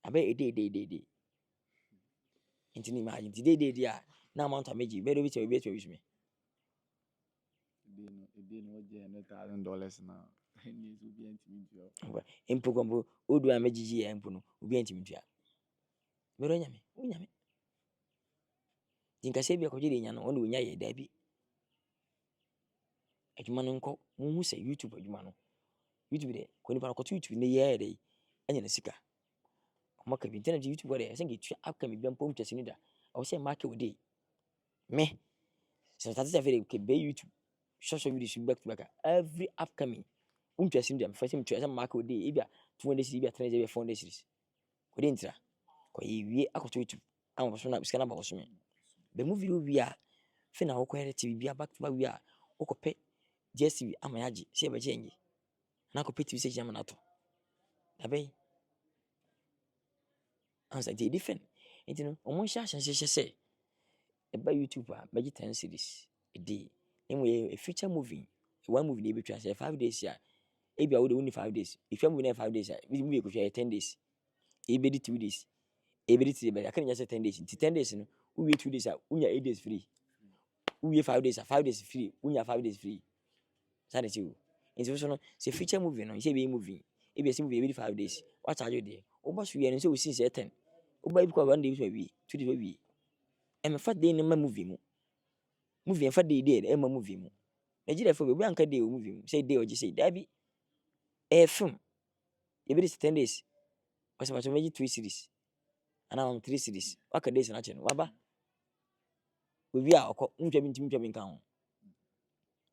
abɛyɛ ɛdeɛdeɛdeɛdeɛ nti ne maagye nti deɛdeɛdeɛ a na amount a megye bɛdɛ obi tua bi so me Ebi no wagye $100,000 na ɛnyɛ sɛ obi antumi ntua. mpo kɔmpo wodu a mɛgyegye yɛ mpo no obi antumi ntua mɛdɛ ɔnya me wonya me nti nkasɛ bi akɔgye deɛ nya no ɔne ɔnya yɛ daabi adwuma no nkɔ muhu sɛ YouTube adwuma no YouTube deɛ kɔ nipa no kɔto YouTube ne yɛɛ dɛ ɛnyɛ ne sika ɔmaka bi internet YouTube deɛ ɛsɛ nketua aka me bia mpo mtwa sini da ɔwɔ sɛ maka wo de me sɛ tate sɛ afei de bɛ YouTube short videos back to back every upcoming mtwa sini da mfa sɛ mtwa sɛ maka wo de ebia 200 series ebia 300 ebia 400 series kɔ de ntira kɔ yɛ wie akɔto YouTube ama so na sika na ba wo so me bɛ mu video wie a fe na wokɔ yɛ TV bia back to back wie a wokɔpɛ DSTV ama yagye sɛ yɛbɛgye ɛnyɛ na akɔpɛ TV sɛ ama no ato dabɛyi ansa nti different nti no ɔmo nhyɛ ahyɛnhyehyɛ sɛ ɛba YouTube a bɛgye 10 series a day emu yɛ a feature movie one movie na ebetwa sɛ 5 days a ebi a wode woni 5 days if you movie na 5 days a movie ekotwa 10 days ebedi 2 days ebedi 3 days aka nya sɛ 10 days nti 10 days no wowie 2 days a wonya 8 days free wowie 5 days a 5 days free wonya 5 days free saa de tiwo nti so no sɛ feature movie no sɛ ɛbɛyɛ movie ebi esi movie ebedi 5 days wa charge de woba so wie no sɛ wosi sɛ 10 woba bi kwa 1 day so wie 2 days wie ɛmfa day no ma movie mu movie ɛmfa day ɛma movie mu Nigeria fo obi anka day o movie mu sɛ day ɔgye sɛ dabi film ebedi 10 days ɔsɛ ma to meji 3 series ana 3 series waka days na kyɛ no waba obi a ɔkɔ ntwa bi ntimi ntwa bi nka ho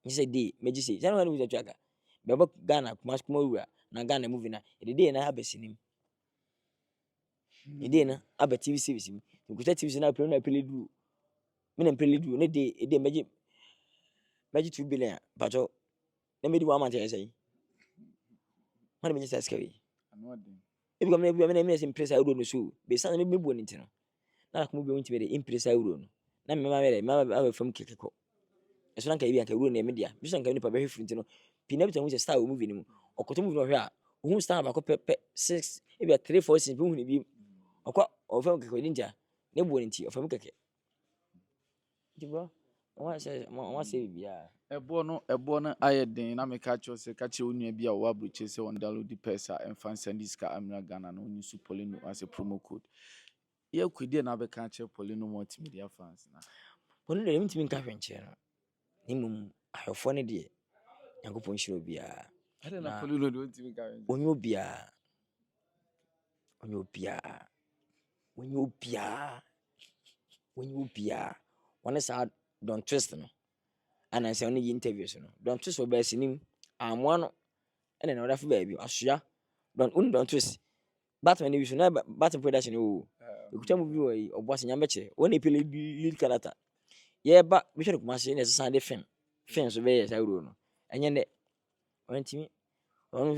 nyi sɛ day meji sɛ sɛ na wani movie atwa ka bɛbɔ Ghana kuma wura na Ghana movie na day na aba sinim day na aba TV series mu nkuta TV series na apele du me na apele du ne day meji 2 billion bajo na me di 1 month yɛ sɛ man me just scary ebi come na me say impress euro no so be san me bu on ntino na ko mo bi on tibe de impress euro no na me ma aba fam kekeko eso na nka ebi anka euro na me dia bi san nka nipa be hwefiri ntino pina bi tan hu star o movie ni mu okoto movie no hwe a ohun star ba ko pe 6 ebi 3 4 6 bi hu ni bi okwa o fam kekeko di ntia na bu on nti o fam keke nti bro wọ́n sɛ bibia ɛboɔ no ayɛ den na meka kyerɛ sɛ ka kyerɛ onua bi a wɔwɔ aburokyire sɛ wɔn download pɛsa ɛmfa nsɛnde sika amina Ghana na wɔn nso Polino as a promo code yɛ kudie na bɛka kyerɛ Polino multimedia fans na Polino deɛ ntumi nka hwɛ nkyɛn no ne mmom ahwɛfoɔ no deɛ Nyankopɔn nhyira obiara ɛdɛ na Polino deɛ ntumi nka hwɛ onye obiara wɔne saa Don Twist no ana sɛ ɔne yi interviews no Don Twist wɔ bɛsi nim amoa no ɛna na ɔda fo baabi asoa Don Twist Batman ne bi so na Batman production o ekuta mu bi wɔ yi ɔboa sɛ nyame kyerɛ wɔn epele lead character yɛba bihwɛ no kuma se na ɛsesa de film so bɛyɛ saa wuro no ɛnyɛ ndɛ ɔno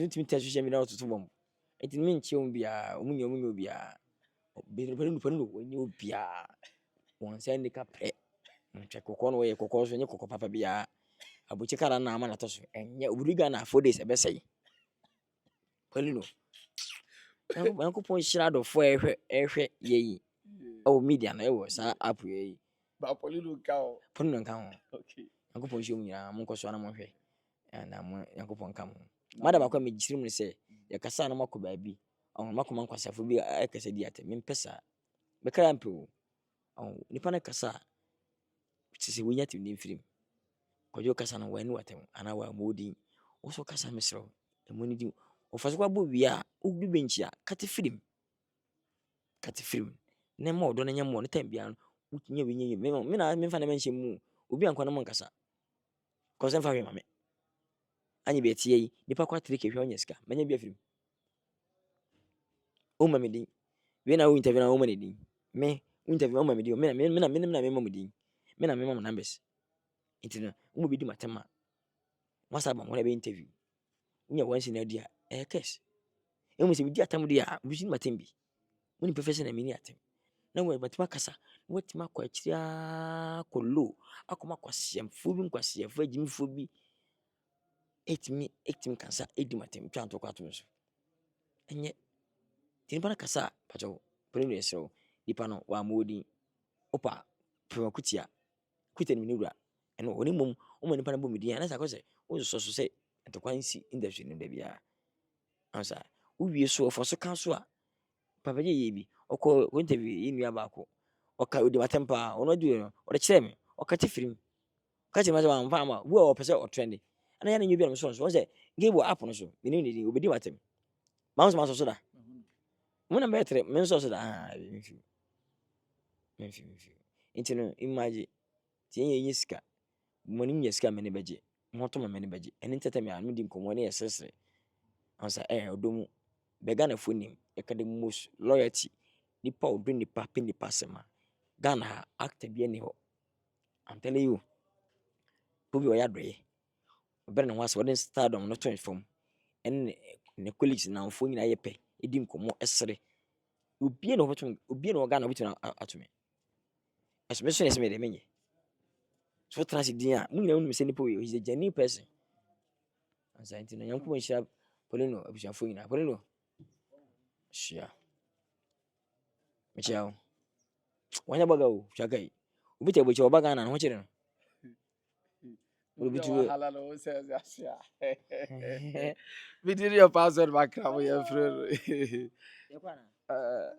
ntimi tɛ social media ɔtoto bɔm enti me nkyɛ mu bia ɔmunya obiara Polino wɔnyɛ obiara wɔn sɛ ndika pɛ ntwɛ kokɔ no wɔyɛ kokɔ so nyɛ kokɔ papa biara abuchi kara na ama na to so ɛnyɛ obriga na 4 days ɛbɛsɛe Polino Nyankopɔn hyira adɔfo ɛhwɛ yɛyi ɛwɔ media no ɛwɔ saa app yɛyi ba Polino nka ho okay Nyankopɔn hyɛ mu nyinaa mo nkɔ so na mo hwɛ na mo Nyankopɔn ka mo madam akɔ me gyiri mu sɛ yɛkasa na makɔ baabi makɔ nkwasafo bi ɛkasa di atɛ mempesa bɛkara mpe o nipa na kasa sisi wonya tim nim film kɔdwo kasa no wani watem ana wa modin Wo kasa mesrɛ wo. Emu ne di. Ɔfa so kwabɔ wie a wodu bench a kate firim. Kate firim. Na ma ɔdɔ no nyɛ mmɔ no time bia no. Wotumi nya me na memfa na menhyɛ mu. Obi ankɔ na monkasa. Cause ɛmfa hwɛ ma me. Anye be tie yi, nipa kwa tere ke hwɛ ɔnya sika. Manya bi afirim. Woma me din. We na wo interview na woma ne din. Me interview woma me din. Me na mema mo din. Me na mema mo numbers. Nti no, wo bi di matem a. Masa ba mo na be interview. Nya wansi na dia. Kes. Emu se bi di atam dia, bi di matem bi. Woni professor na me ni atem. Na wo batima kasa. Watima akɔ akyiri a kɔlo. Akɔma kwasiamfo bi nkwasiamfo agimfo bi. Etimi kasa edi matem twa ntɔ kwa to so. Enye nipa na kasa pacho pere esro nipa no wa modin opa pema kutia kutia ni wura eno oni mom o ma nipa na bɔ medin na sa kwese o so se ntokwa nsi industry no da bia ansa uwie so ofo so kan so a papa je ye bi okɔ interview yi nua ba ko oka odi matempa ono du no o de kyerɛ me oka te firim ka kyerɛ me say wan fa ma wo o pese o trend ana ya na nyu bi na so so say game app no so me ni obedi matem ma so da Muna betre men so da menfi. Nti no imagine tie ye sika. Moni nya sika me ne beje. Moto me ne beje. Eni tete me anu di nkomo ne yesesere. Ansa odomu bega na fonim e ka the most loyalty. Nipa odo nipa pe nipa sema. Ghana ha actor bi ani ho. I'm telling you. Pobi oya doye. Obere na wase wode stardom no to inform. En ne colleagues na mfo nyina yepe. Edi nkomo esere. Obi na oga na obi tuna atume. Especially as me de menye. So trans din a mu nyina unu se nipa we he's a genuine person. Anxiety no yanko nhyia Polino abusuafo nyina. Polino. Shia. Mechiao. Wanya baga o chakai. Obi te bochi obaga na ho kire no. Obi tu hala no se asia. Video password back up your friend.